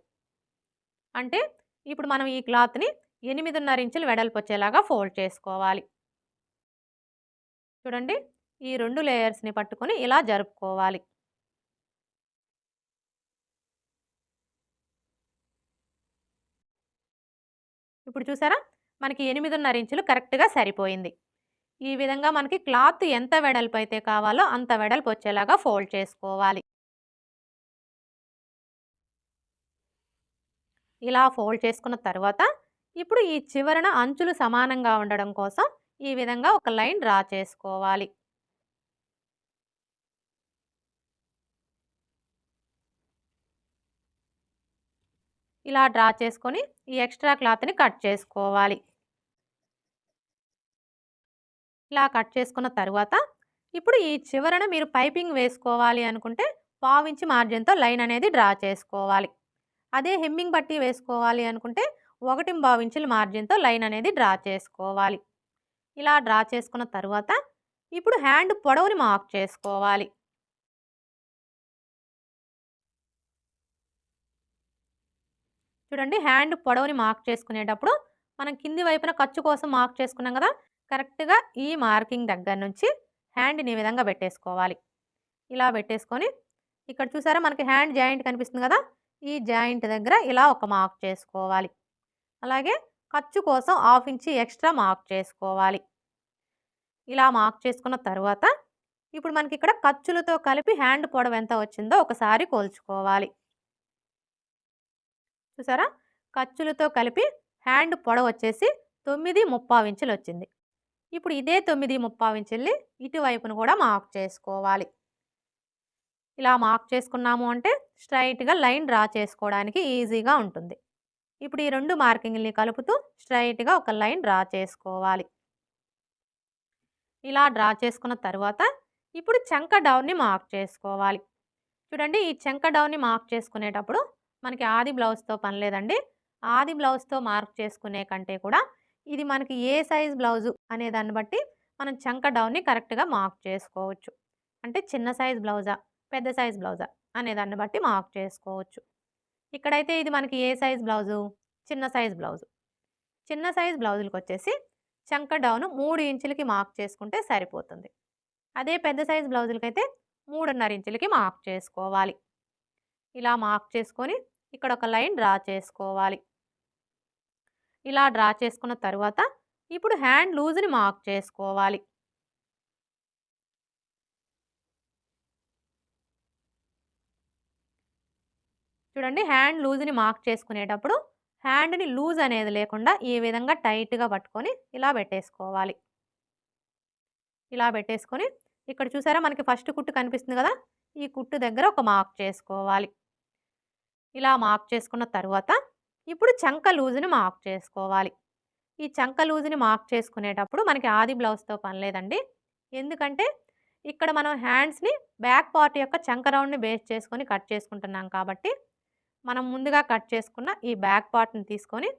అంటే ఇప్పుడు మనం ఈ క్లాత్‌ని 8.5 ఇంచులు వెడల్పు వచ్చేలాగా ఫోల్డ్ చేసుకోవాలి. చూడండి, ఈ 2 లేయర్స్‌ని పట్టుకొని ఇలా జరుపుకోవాలి. ఇప్పుడు చూసారా? మనకి 8.5 ఇంచులు కరెక్ట్‌గా సరిపోయింది. ఈ విధంగా మనకి క్లాత్ ఎంత వెడల్పు అయితే కావాలో అంత వెడల్పు వచ్చేలాగా ఫోల్డ్ చేసుకోవాలి. ఇలా ఫోల్డ్ చేసుకున్న తర్వాత ఇప్పుడు ఈ చివరన అంచులు సమానంగా ఉండడం కోసం ఈ విధంగా ఒక లైన్ డ్రా చేసుకోవాలి. ఇలా డ్రా చేసుకొని ఈ ఎక్స్ట్రా క్లాత్‌ని కట్ చేసుకోవాలి. ఇలా కట్ చేసుకున్న తరువాత ఇప్పుడు ఈ చివరన మీరు పైపింగ్ వేసుకోవాలి అనుకుంటే పావించి మార్జిన్‌తో లైన్ అనేది డ్రా చేసుకోవాలి. అదే హెమ్మింగ్ పట్టీ వేసుకోవాలి అనుకుంటే 1.25 ఇంచుల మార్జిన్‌తో లైన్ అనేది డ్రా చేసుకోవాలి. ఇలా డ్రా చేసుకున్న తరువాత ఇప్పుడు హ్యాండ్ పొడవుని మార్క్ చేసుకోవాలి. చూడండి, హ్యాండ్ పొడవుని మార్క్ చేసుకునేటప్పుడు మనం కింది వైపున ఖర్చు కోసం మార్క్ చేసుకున్నాం కదా! కరెక్ట్‌గా ఈ మార్కింగ్ దగ్గర నుంచి హ్యాండ్‌ని ఈ విధంగా పెట్టేసుకోవాలి. ఇలా పెట్టేసుకొని ఇక్కడ చూసారా మనకి హ్యాండ్ జాయింట్ కనిపిస్తుంది కదా! ఈ జాయింట్ దగ్గర ఇలా ఒక మార్క్ చేసుకోవాలి. అలాగే ఖర్చు కోసం 1/2 ఇంచి ఎక్స్ట్రా మార్క్ చేసుకోవాలి. ఇలా మార్క్ చేసుకున్న తరువాత ఇప్పుడు మనకి ఇక్కడ ఖర్చులతో కలిపి హ్యాండ్ పొడవు ఎంత వచ్చిందో ఒకసారి కొలుచుకోవాలి. చూసారా? ఖర్చులతో కలిపి హ్యాండ్ పొడవు వచ్చేసి 9.25 ఇంచులు వచ్చింది. ఇప్పుడు ఇదే 9.25 ఇంచుల్ని ఇటువైపును కూడా మార్క్ చేసుకోవాలి. ఇలా మార్క్ చేసుకున్నాము అంటే స్ట్రైట్‌గా లైన్ డ్రా చేసుకోవడానికి ఈజీగా ఉంటుంది. ఇప్పుడు ఈ 2 మార్కింగ్‌లని కలుపుతూ స్ట్రైట్‌గా ఒక లైన్ డ్రా చేసుకోవాలి. ఇలా డ్రా చేసుకున్న తరువాత ఇప్పుడు చంక డౌన్‌ని మార్క్ చేసుకోవాలి. చూడండి, ఈ చంక డౌన్‌ని మార్క్ చేసుకునేటప్పుడు మనకి ఆది బ్లౌజ్‌తో పని లేదండి. ఆది బ్లౌజ్‌తో మార్క్ చేసుకునే కంటే కూడా ఇది మనకి ఏ సైజ్ బ్లౌజు అనే దాన్ని బట్టి మనం చంక డౌన్‌ని కరెక్ట్‌గా మార్క్ చేసుకోవచ్చు. అంటే చిన్న సైజ్ బ్లౌజా, పెద్ద సైజ్ బ్లౌజా అనే దాన్ని బట్టి మార్క్ చేసుకోవచ్చు. ఇక్కడైతే ఇది మనకి ఏ సైజ్ బ్లౌజు? చిన్న సైజ్ బ్లౌజు. చిన్న సైజ్ బ్లౌజులకొచ్చేసి చంక డౌను 3 ఇంచులకి మార్క్ చేసుకుంటే సరిపోతుంది. అదే పెద్ద సైజ్ బ్లౌజులకైతే 3.5 ఇంచులకి మార్క్ చేసుకోవాలి. ఇలా మార్క్ చేసుకొని ఇక్కడ ఒక లైన్ డ్రా చేసుకోవాలి. ఇలా డ్రా చేసుకున్న తరువాత ఇప్పుడు హ్యాండ్ లూజ్‌ని మార్క్ చేసుకోవాలి. చూడండి, హ్యాండ్ లూజ్‌ని మార్క్ చేసుకునేటప్పుడు హ్యాండ్‌ని లూజ్ అనేది లేకుండా ఈ విధంగా టైట్‌గా పట్టుకొని ఇలా పెట్టేసుకోవాలి. ఇలా పెట్టేసుకొని ఇక్కడ చూసారా మనకి ఫస్ట్ కుట్టు కనిపిస్తుంది కదా! ఈ కుట్టు దగ్గర ఒక మార్క్ చేసుకోవాలి. ఇలా మార్క్ చేసుకున్న తరువాత ఇప్పుడు చంక లూజ్‌ని మార్క్ చేసుకోవాలి. ఈ చంక లూజ్‌ని మార్క్ చేసుకునేటప్పుడు మనకి ఆది బ్లౌజ్‌తో పని లేదండి. ఎందుకంటే ఇక్కడ మనం హ్యాండ్స్‌ని బ్యాక్ పార్ట్ యొక్క చంక రౌండ్‌ని బేస్ చేసుకొని కట్ చేసుకుంటున్నాం కాబట్టి మనం ముందుగా కట్ చేసుకున్న ఈ బ్యాక్ పార్ట్‌ని తీసుకొని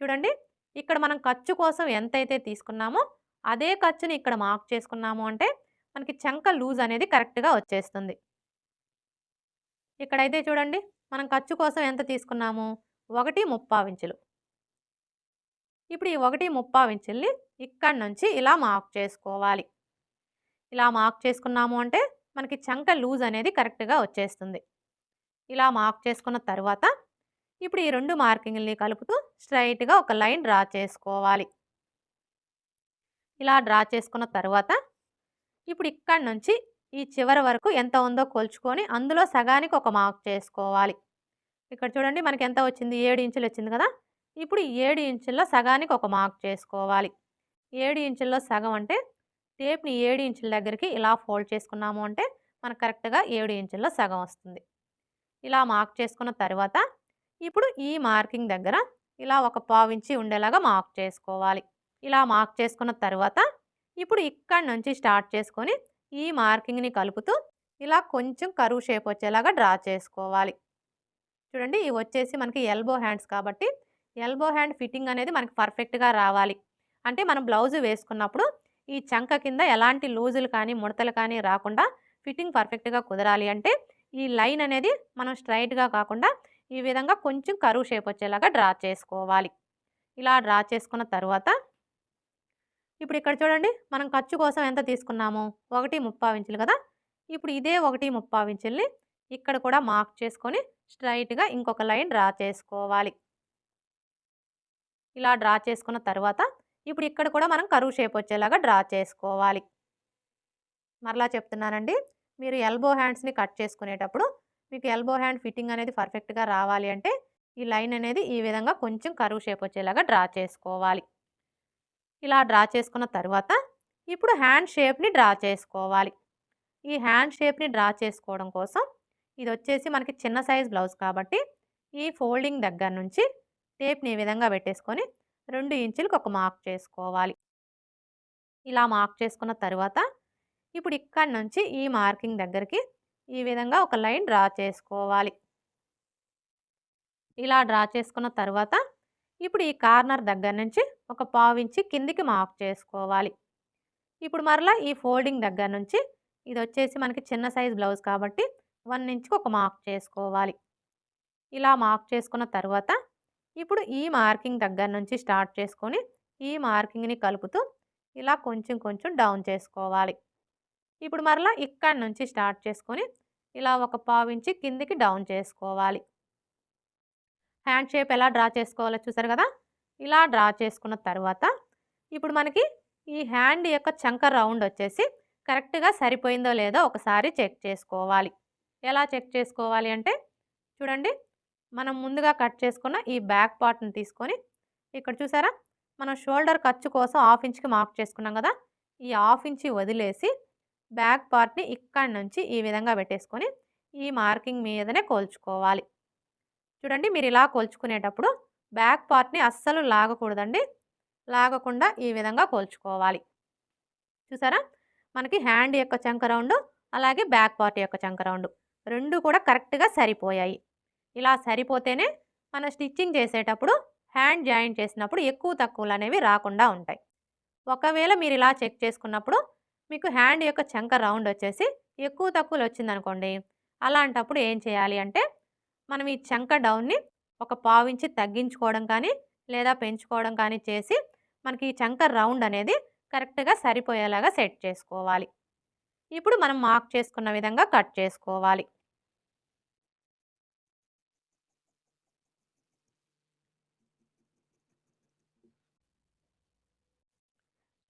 చూడండి, ఇక్కడ మనం ఖర్చు కోసం ఎంతైతే తీసుకున్నామో అదే ఖర్చుని ఇక్కడ మార్క్ చేసుకున్నాము అంటే మనకి చంక లూజ్ అనేది కరెక్ట్‌గా వచ్చేస్తుంది. ఇక్కడైతే చూడండి, మనం ఖర్చు కోసం ఎంత తీసుకున్నాము? 1.35 ఇంచులు. ఇప్పుడు ఈ 1.35 ఇంచుల్ని ఇక్కడి నుంచి ఇలా మార్క్ చేసుకోవాలి. ఇలా మార్క్ చేసుకున్నాము అంటే మనకి చంక లూజ్ అనేది కరెక్ట్‌గా వచ్చేస్తుంది. ఇలా మార్క్ చేసుకున్న తరువాత ఇప్పుడు ఈ 2 మార్కింగ్‌లని కలుపుతూ స్ట్రెయిట్‌గా ఒక లైన్ డ్రా చేసుకోవాలి. ఇలా డ్రా చేసుకున్న తరువాత ఇప్పుడు ఇక్కడి నుంచి ఈ చివరి వరకు ఎంత ఉందో కొలుచుకొని అందులో సగానికి ఒక మార్క్ చేసుకోవాలి. ఇక్కడ చూడండి మనకి ఎంత వచ్చింది? 7 ఇంచులు వచ్చింది కదా! ఇప్పుడు ఈ 7 ఇంచుల్లో సగానికి ఒక మార్క్ చేసుకోవాలి. 7 ఇంచుల్లో సగం అంటే టేప్‌ని 7 ఇంచుల దగ్గరికి ఇలా ఫోల్డ్ చేసుకున్నాము అంటే మనకు కరెక్ట్‌గా 7 ఇంచుల్లో సగం వస్తుంది. ఇలా మార్క్ చేసుకున్న తరువాత ఇప్పుడు ఈ మార్కింగ్ దగ్గర ఇలా ఒక పావించి ఉండేలాగా మార్క్ చేసుకోవాలి. ఇలా మార్క్ చేసుకున్న తరువాత ఇప్పుడు ఇక్కడి నుంచి స్టార్ట్ చేసుకొని ఈ మార్కింగ్‌ని కలుపుతూ ఇలా కొంచెం కర్వ్ షేప్ వచ్చేలాగా డ్రా చేసుకోవాలి. చూడండి, ఇవి వచ్చేసి మనకి ఎల్బో హ్యాండ్స్ కాబట్టి ఎల్బో హ్యాండ్ ఫిట్టింగ్ అనేది మనకి పర్ఫెక్ట్‌గా రావాలి. అంటే మనం బ్లౌజ్ వేసుకున్నప్పుడు ఈ చంక కింద ఎలాంటి లూజులు కానీ ముడతలు కానీ రాకుండా ఫిట్టింగ్ పర్ఫెక్ట్‌గా కుదరాలి అంటే ఈ లైన్ అనేది మనం స్ట్రైట్‌గా కాకుండా ఈ విధంగా కొంచెం కర్వ్ షేప్ వచ్చేలాగా డ్రా చేసుకోవాలి. ఇలా డ్రా చేసుకున్న తరువాత ఇప్పుడు ఇక్కడ చూడండి, మనం ఖర్చు కోసం ఎంత తీసుకున్నాము? 1.35 ఇంచులు కదా! ఇప్పుడు ఇదే 1.35 ఇంచుల్ని ఇక్కడ కూడా మార్క్ చేసుకొని స్ట్రెయిట్‌గా ఇంకొక లైన్ డ్రా చేసుకోవాలి. ఇలా డ్రా చేసుకున్న తరువాత ఇప్పుడు ఇక్కడ కూడా మనం కర్వ్ షేప్ వచ్చేలాగా డ్రా చేసుకోవాలి. మరలా చెప్తున్నానండి, మీరు ఎల్బో హ్యాండ్స్‌ని కట్ చేసుకునేటప్పుడు మీకు ఎల్బో హ్యాండ్ ఫిట్టింగ్ అనేది పర్ఫెక్ట్‌గా రావాలి అంటే ఈ లైన్ అనేది ఈ విధంగా కొంచెం కర్వ్ షేప్ వచ్చేలాగా డ్రా చేసుకోవాలి. ఇలా డ్రా చేసుకున్న తరువాత ఇప్పుడు హ్యాండ్ షేప్‌ని డ్రా చేసుకోవాలి. ఈ హ్యాండ్ షేప్‌ని డ్రా చేసుకోవడం కోసం ఇది వచ్చేసి మనకి చిన్న సైజ్ బ్లౌజ్ కాబట్టి ఈ ఫోల్డింగ్ దగ్గర నుంచి టేప్‌ని ఈ విధంగా పెట్టేసుకొని 2 ఇంచులకు ఒక మార్క్ చేసుకోవాలి. ఇలా మార్క్ చేసుకున్న తరువాత ఇప్పుడు ఇక్కడి నుంచి ఈ మార్కింగ్ దగ్గరికి ఈ విధంగా ఒక లైన్ డ్రా చేసుకోవాలి. ఇలా డ్రా చేసుకున్న తరువాత ఇప్పుడు ఈ కార్నర్ దగ్గర నుంచి ఒక పావించి కిందికి మార్క్ చేసుకోవాలి. ఇప్పుడు మరలా ఈ ఫోల్డింగ్ దగ్గర నుంచి ఇది వచ్చేసి మనకి చిన్న సైజ్ బ్లౌజ్ కాబట్టి 1 ఇంచుకి ఒక మార్క్ చేసుకోవాలి. ఇలా మార్క్ చేసుకున్న తరువాత ఇప్పుడు ఈ మార్కింగ్ దగ్గర నుంచి స్టార్ట్ చేసుకొని ఈ మార్కింగ్‌ని కలుపుతూ ఇలా కొంచెం కొంచెం డౌన్ చేసుకోవాలి. ఇప్పుడు మరలా ఇక్కడి నుంచి స్టార్ట్ చేసుకొని ఇలా ఒక పావించి కిందికి డౌన్ చేసుకోవాలి. హ్యాండ్ షేప్ ఎలా డ్రా చేసుకోవాలో చూసారు కదా! ఇలా డ్రా చేసుకున్న తరువాత ఇప్పుడు మనకి ఈ హ్యాండ్ యొక్క చంక రౌండ్ వచ్చేసి కరెక్ట్‌గా సరిపోయిందో లేదో ఒకసారి చెక్ చేసుకోవాలి. ఎలా చెక్ చేసుకోవాలి అంటే చూడండి, మనం ముందుగా కట్ చేసుకున్న ఈ బ్యాక్ పార్ట్‌ని తీసుకొని ఇక్కడ చూసారా మనం షోల్డర్ ఖర్చు కోసం 1/2 ఇంచ్‌కి మార్క్ చేసుకున్నాం కదా! ఈ 1/2 ఇంచ్ వదిలేసి బ్యాక్ పార్ట్‌ని ఇక్కడి నుంచి ఈ విధంగా పెట్టేసుకొని ఈ మార్కింగ్ మీదనే కొలుచుకోవాలి. చూడండి, మీరు ఇలా కొలుచుకునేటప్పుడు బ్యాక్ పార్ట్‌ని అస్సలు లాగకూడదండి. లాగకుండా ఈ విధంగా కొలుచుకోవాలి. చూసారా మనకి హ్యాండ్ యొక్క చంక రౌండ్ అలాగే బ్యాక్ పార్ట్ యొక్క చంక రౌండ్ 2 కూడా కరెక్ట్‌గా సరిపోయాయి. ఇలా సరిపోతేనే మనం స్టిచ్చింగ్ చేసేటప్పుడు హ్యాండ్ జాయింట్ చేసినప్పుడు ఎక్కువ తక్కువలు అనేవి రాకుండా ఉంటాయి. ఒకవేళ మీరు ఇలా చెక్ చేసుకున్నప్పుడు మీకు హ్యాండ్ యొక్క చంక రౌండ్ వచ్చేసి ఎక్కువ తక్కువలు వచ్చిందనుకోండి, అలాంటప్పుడు ఏం చేయాలి అంటే మనం ఈ చంక డౌన్ని ఒక పావించి తగ్గించుకోవడం కానీ లేదా పెంచుకోవడం కానీ చేసి మనకి ఈ చంక రౌండ్ అనేది కరెక్ట్‌గా సరిపోయేలాగా సెట్ చేసుకోవాలి. ఇప్పుడు మనం మార్క్ చేసుకున్న విధంగా కట్ చేసుకోవాలి.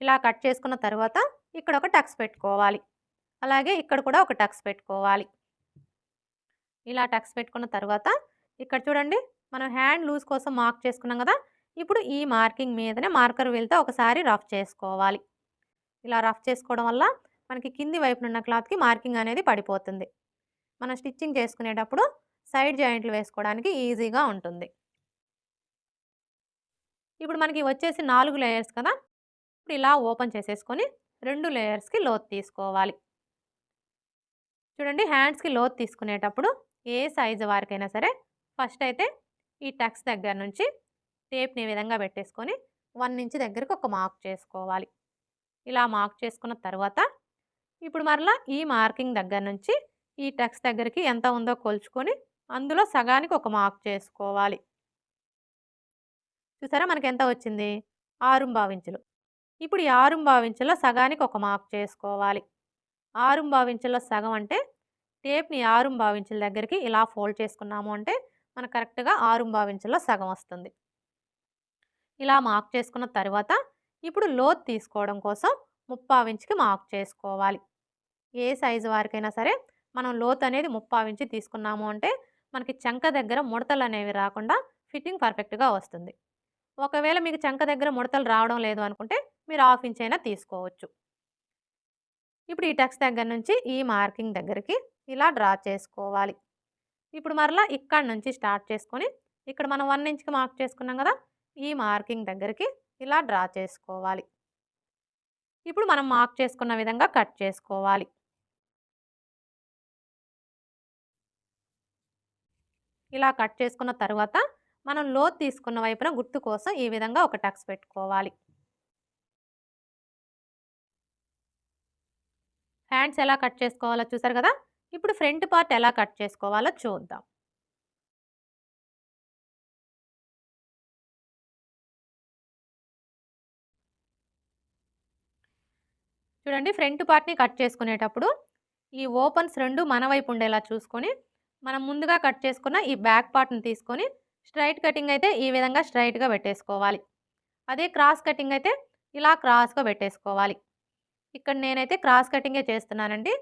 ఇలా కట్ చేసుకున్న తర్వాత ఇక్కడ ఒక టక్స్ పెట్టుకోవాలి. అలాగే ఇక్కడ కూడా ఒక టక్స్ పెట్టుకోవాలి. ఇలా టక్స్ పెట్టుకున్న తర్వాత ఇక్కడ చూడండి మనం హ్యాండ్ లూజ్ కోసం మార్క్ చేసుకున్నాం కదా! ఇప్పుడు ఈ మార్కింగ్ మీదనే మార్కర్ వీల్‌తో ఒకసారి రఫ్ చేసుకోవాలి. ఇలా రఫ్ చేసుకోవడం వల్ల మనకి కింది వైపునున్న క్లాత్‌కి మార్కింగ్ అనేది పడిపోతుంది. మనం స్టిచ్చింగ్ చేసుకునేటప్పుడు సైడ్ జాయింట్లు వేసుకోవడానికి ఈజీగా ఉంటుంది. ఇప్పుడు మనకి వచ్చేసి 4 లేయర్స్ కదా! ఇప్పుడు ఇలా ఓపెన్ చేసేసుకొని 2 లేయర్స్‌కి లోతు తీసుకోవాలి. చూడండి హ్యాండ్స్‌కి లోతు తీసుకునేటప్పుడు ఏ సైజు వారికైనా సరే ఫస్ట్ అయితే ఈ టక్స్ దగ్గర నుంచి టేప్‌ని ఈ విధంగా పెట్టేసుకొని 1 ఇంచ్ దగ్గరికి ఒక మార్క్ చేసుకోవాలి. ఇలా మార్క్ చేసుకున్న తర్వాత ఇప్పుడు మరలా ఈ మార్కింగ్ దగ్గర నుంచి ఈ టక్స్ దగ్గరికి ఎంత ఉందో కొలుచుకొని అందులో సగానికి ఒక మార్క్ చేసుకోవాలి. చూసారా మనకెంత వచ్చింది? 6.25 ఇంచులు. ఇప్పుడు ఈ 6.25 ఇంచులో సగానికి ఒక మార్క్ చేసుకోవాలి. 6.25 ఇంచుల్లో సగం అంటే టేప్‌ని 6.25 ఇంచుల దగ్గరికి ఇలా ఫోల్డ్ చేసుకున్నాము అంటే మనకు కరెక్ట్‌గా 6.25 ఇంచుల్లో సగం వస్తుంది. ఇలా మార్క్ చేసుకున్న తర్వాత ఇప్పుడు లోతు తీసుకోవడం కోసం 3/4 ఇంచుకి మార్క్ చేసుకోవాలి. ఏ సైజు వారికైనా సరే మనం లోతు అనేది 3/4 ఇంచు తీసుకున్నాము అంటే మనకి చంక దగ్గర ముడతలు అనేవి రాకుండా ఫిట్టింగ్ పర్ఫెక్ట్‌గా వస్తుంది. ఒకవేళ మీకు చంక దగ్గర ముడతలు రావడం లేదు అనుకుంటే మీరు 1/2 ఇంచ్ అయినా తీసుకోవచ్చు. ఇప్పుడు ఈ టక్స్ దగ్గర నుంచి ఈ మార్కింగ్ దగ్గరికి ఇలా డ్రా చేసుకోవాలి. ఇప్పుడు మరలా ఇక్కడ నుంచి స్టార్ట్ చేసుకొని ఇక్కడ మనం 1 ఇంచ్‌కి మార్క్ చేసుకున్నాం కదా! ఈ మార్కింగ్ దగ్గరికి ఇలా డ్రా చేసుకోవాలి. ఇప్పుడు మనం మార్క్ చేసుకున్న విధంగా కట్ చేసుకోవాలి. ఇలా కట్ చేసుకున్న తర్వాత మనం లోతు తీసుకున్న వైపున గుర్తు కోసం ఈ విధంగా ఒక టక్స్ పెట్టుకోవాలి. హ్యాండ్స్ ఎలా కట్ చేసుకోవాలో చూసారు కదా! ఇప్పుడు ఫ్రంట్ పార్ట్ ఎలా కట్ చేసుకోవాలో చూద్దాం. చూడండి ఫ్రంట్ పార్ట్‌ని కట్ చేసుకునేటప్పుడు ఈ ఓపెన్స్ 2 మన వైపు ఉండేలా చూసుకొని మనం ముందుగా కట్ చేసుకున్న ఈ బ్యాక్ పార్ట్‌ని తీసుకొని స్ట్రెయిట్ కటింగ్ అయితే ఈ విధంగా స్ట్రెయిట్‌గా పెట్టేసుకోవాలి. అదే క్రాస్ కటింగ్ అయితే ఇలా క్రాస్‌గా పెట్టేసుకోవాలి. ఇక్కడ నేనైతే క్రాస్ కటింగే చేస్తున్నానండి.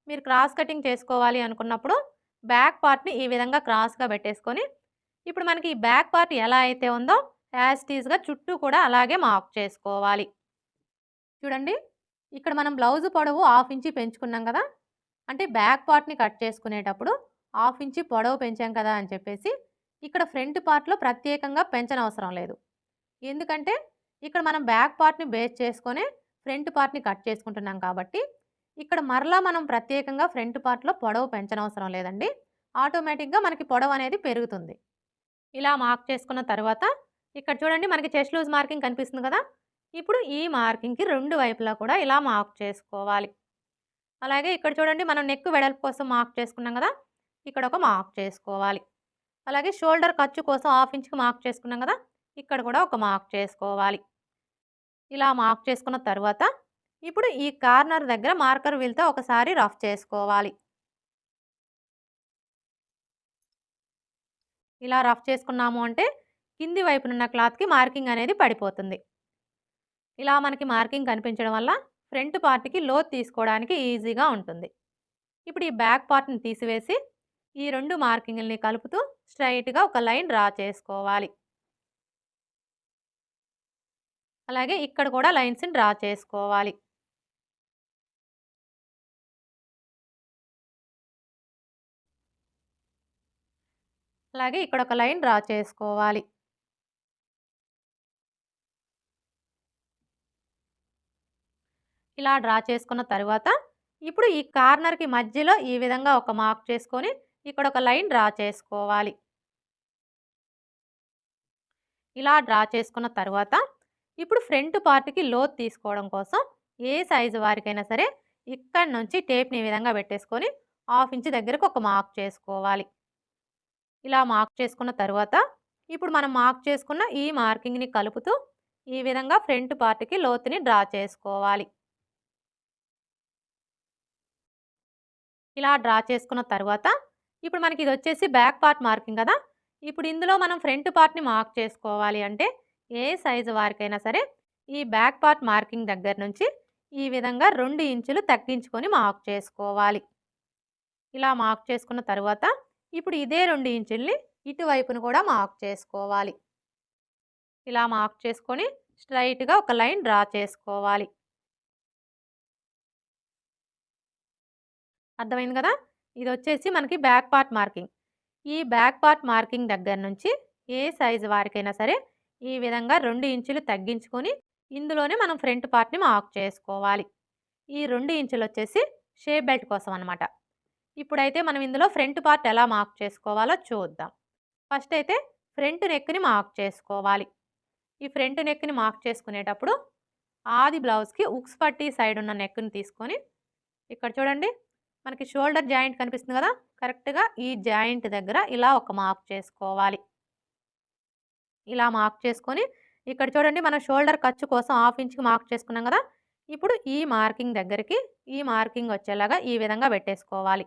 మీరు క్రాస్ కటింగ్ చేసుకోవాలి అనుకున్నప్పుడు బ్యాక్ పార్ట్‌ని ఈ విధంగా క్రాస్‌గా పెట్టేసుకొని ఇప్పుడు మనకి ఈ బ్యాక్ పార్ట్ ఎలా అయితే ఉందో యాజ్ ఇట్ ఈస్‌గా చుట్టూ కూడా అలాగే మార్క్ చేసుకోవాలి. చూడండి ఇక్కడ మనం బ్లౌజ్ పొడవు 1/2 ఇంచి పెంచుకున్నాం కదా! అంటే బ్యాక్ పార్ట్‌ని కట్ చేసుకునేటప్పుడు 1/2 ఇంచి పొడవు పెంచాం కదా అని చెప్పేసి ఇక్కడ ఫ్రంట్ పార్ట్‌లో ప్రత్యేకంగా పెంచనవసరం లేదు. ఎందుకంటే ఇక్కడ మనం బ్యాక్ పార్ట్‌ని బేస్ చేసుకొనే ఫ్రంట్ పార్ట్‌ని కట్ చేసుకుంటున్నాం కాబట్టి ఇక్కడ మరలా మనం ప్రత్యేకంగా ఫ్రంట్ పార్ట్‌లో పొడవు పెంచనవసరం లేదండి. ఆటోమేటిక్‌గా మనకి పొడవు అనేది పెరుగుతుంది. ఇలా మార్క్ చేసుకున్న తర్వాత ఇక్కడ చూడండి మనకి చెస్ట్ లూజ్ మార్కింగ్ కనిపిస్తుంది కదా! ఇప్పుడు ఈ మార్కింగ్‌కి 2 వైపులా కూడా ఇలా మార్క్ చేసుకోవాలి. అలాగే ఇక్కడ చూడండి మనం నెక్ వెడల్పు కోసం మార్క్ చేసుకున్నాం కదా! ఇక్కడ ఒక మార్క్ చేసుకోవాలి. అలాగే షోల్డర్ ఖర్చు కోసం 1/2 ఇంచ్‌కి మార్క్ చేసుకున్నాం కదా! ఇక్కడ కూడా ఒక మార్క్ చేసుకోవాలి. ఇలా మార్క్ చేసుకున్న తర్వాత ఇప్పుడు ఈ కార్నర్ దగ్గర మార్కర్ వీల్‌తో ఒకసారి రఫ్ చేసుకోవాలి. ఇలా రఫ్ చేసుకున్నాము అంటే కింది వైపునున్న క్లాత్‌కి మార్కింగ్ అనేది పడిపోతుంది. ఇలా మనకి మార్కింగ్ కనిపించడం వల్ల ఫ్రంట్ పార్ట్‌కి లోతు తీసుకోవడానికి ఈజీగా ఉంటుంది. ఇప్పుడు ఈ బ్యాక్ పార్ట్‌ని తీసివేసి ఈ 2 మార్కింగ్‌లని కలుపుతూ స్ట్రెయిట్‌గా ఒక లైన్ డ్రా చేసుకోవాలి. అలాగే ఇక్కడ కూడా లైన్స్‌ని డ్రా చేసుకోవాలి. అలాగే ఇక్కడ ఒక లైన్ డ్రా చేసుకోవాలి. ఇలా డ్రా చేసుకున్న తర్వాత ఇప్పుడు ఈ కార్నర్‌కి మధ్యలో ఈ విధంగా ఒక మార్క్ చేసుకొని ఇక్కడ ఒక లైన్ డ్రా చేసుకోవాలి. ఇలా డ్రా చేసుకున్న తర్వాత ఇప్పుడు ఫ్రంట్ పార్ట్‌కి లోతు తీసుకోవడం కోసం ఏ సైజు వారికైనా సరే ఇక్కడి నుంచి టేప్‌ని ఈ విధంగా పెట్టేసుకొని 1/2 ఇంచ్ దగ్గరకు ఒక మార్క్ చేసుకోవాలి. ఇలా మార్క్ చేసుకున్న తర్వాత ఇప్పుడు మనం మార్క్ చేసుకున్న ఈ మార్కింగ్‌ని కలుపుతూ ఈ విధంగా ఫ్రంట్ పార్ట్‌కి లోతుని డ్రా చేసుకోవాలి. ఇలా డ్రా చేసుకున్న తర్వాత ఇప్పుడు మనకి ఇది వచ్చేసి బ్యాక్ పార్ట్ మార్కింగ్ కదా. ఇప్పుడు ఇందులో మనం ఫ్రంట్ పార్ట్‌ని మార్క్ చేసుకోవాలి అంటే ఏ సైజు వారికైనా సరే ఈ బ్యాక్ పార్ట్ మార్కింగ్ దగ్గర నుంచి ఈ విధంగా 2 ఇంచులు తగ్గించుకొని మార్క్ చేసుకోవాలి. ఇలా మార్క్ చేసుకున్న తరువాత ఇప్పుడు ఇదే 2 ఇంచుల్ని ఇటువైపును కూడా మార్క్ చేసుకోవాలి. ఇలా మార్క్ చేసుకొని స్ట్రెయిట్‌గా ఒక లైన్ డ్రా చేసుకోవాలి. అర్థమైంది కదా. ఇది వచ్చేసి మనకి బ్యాక్ పార్ట్ మార్కింగ్. ఈ బ్యాక్ పార్ట్ మార్కింగ్ దగ్గర నుంచి ఏ సైజు వారికైనా సరే ఈ విధంగా 2 ఇంచులు తగ్గించుకొని ఇందులోనే మనం ఫ్రంట్ పార్ట్‌ని మార్క్ చేసుకోవాలి. ఈ 2 ఇంచులు వచ్చేసి షేప్ బెల్ట్ కోసం అన్నమాట. ఇప్పుడైతే మనం ఇందులో ఫ్రంట్ పార్ట్ ఎలా మార్క్ చేసుకోవాలో చూద్దాం. ఫస్ట్ అయితే ఫ్రంట్ నెక్‌ని మార్క్ చేసుకోవాలి. ఈ ఫ్రంట్ నెక్‌ని మార్క్ చేసుకునేటప్పుడు ఆది బ్లౌజ్‌కి ఉక్స్ పట్టీ సైడ్ ఉన్న నెక్‌ని తీసుకొని ఇక్కడ చూడండి మనకి షోల్డర్ జాయింట్ కనిపిస్తుంది కదా. కరెక్ట్‌గా ఈ జాయింట్ దగ్గర ఇలా ఒక మార్క్ చేసుకోవాలి. ఇలా మార్క్ చేసుకొని ఇక్కడ చూడండి మనం షోల్డర్ ఖర్చు కోసం హాఫ్ ఇంచ్‌కి మార్క్ చేసుకున్నాం కదా. ఇప్పుడు ఈ మార్కింగ్ దగ్గరికి ఈ మార్కింగ్ వచ్చేలాగా ఈ విధంగా పెట్టేసుకోవాలి.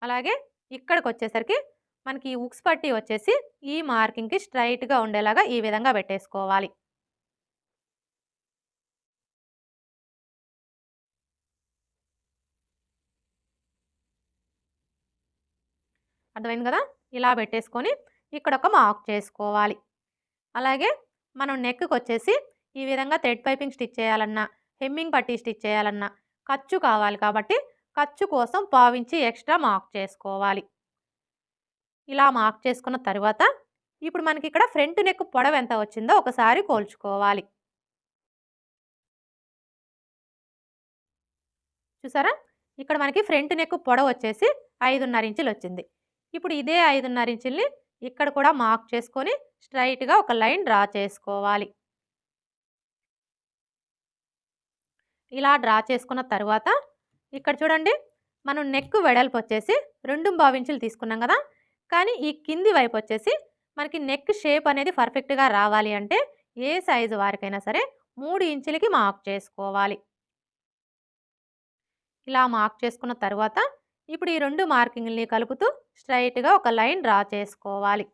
అలాగే ఇక్కడికొచ్చేసరికి మనకి ఈ ఉక్స్ పట్టీ వచ్చేసి ఈ మార్కింగ్‌కి స్ట్రెయిట్‌గా ఉండేలాగా ఈ విధంగా పెట్టేసుకోవాలి. అర్థమైంది కదా. ఇలా పెట్టేసుకొని ఇక్కడ ఒక మార్క్ చేసుకోవాలి. అలాగే మనం నెక్‌కొచ్చేసి ఈ విధంగా థ్రెడ్ పైపింగ్ స్టిచ్ చేయాలన్నా, హెమ్మింగ్ పట్టీ స్టిచ్ చేయాలన్నా ఖర్చు కావాలి కాబట్టి ఖర్చు కోసం పావించి ఎక్స్ట్రా మార్క్ చేసుకోవాలి. ఇలా మార్క్ చేసుకున్న తరువాత ఇప్పుడు మనకి ఇక్కడ ఫ్రంట్ నెక్ పొడవు ఎంత వచ్చిందో ఒకసారి కోల్చుకోవాలి. చూసారా? ఇక్కడ మనకి ఫ్రంట్ నెక్ పొడవు వచ్చేసి 5.5 ఇంచులు వచ్చింది. ఇప్పుడు ఇదే 5.5 ఇంచుల్ని ఇక్కడ కూడా మార్క్ చేసుకొని స్ట్రెయిట్‌గా ఒక లైన్ డ్రా చేసుకోవాలి. ఇలా డ్రా చేసుకున్న తరువాత ఇక్కడ చూడండి మనం నెక్ వెడల్పు వచ్చేసి 2.5 ఇంచులు తీసుకున్నాం కదా. కానీ ఈ కింది వైపు వచ్చేసి మనకి నెక్ షేప్ అనేది పర్ఫెక్ట్‌గా రావాలి అంటే ఏ సైజు వారికైనా సరే 3 ఇంచులకి మార్క్ చేసుకోవాలి. ఇలా మార్క్ చేసుకున్న తరువాత ఇప్పుడు ఈ 2 మార్కింగ్‌లని కలుపుతూ స్ట్రెయిట్‌గా ఒక లైన్ డ్రా చేసుకోవాలి.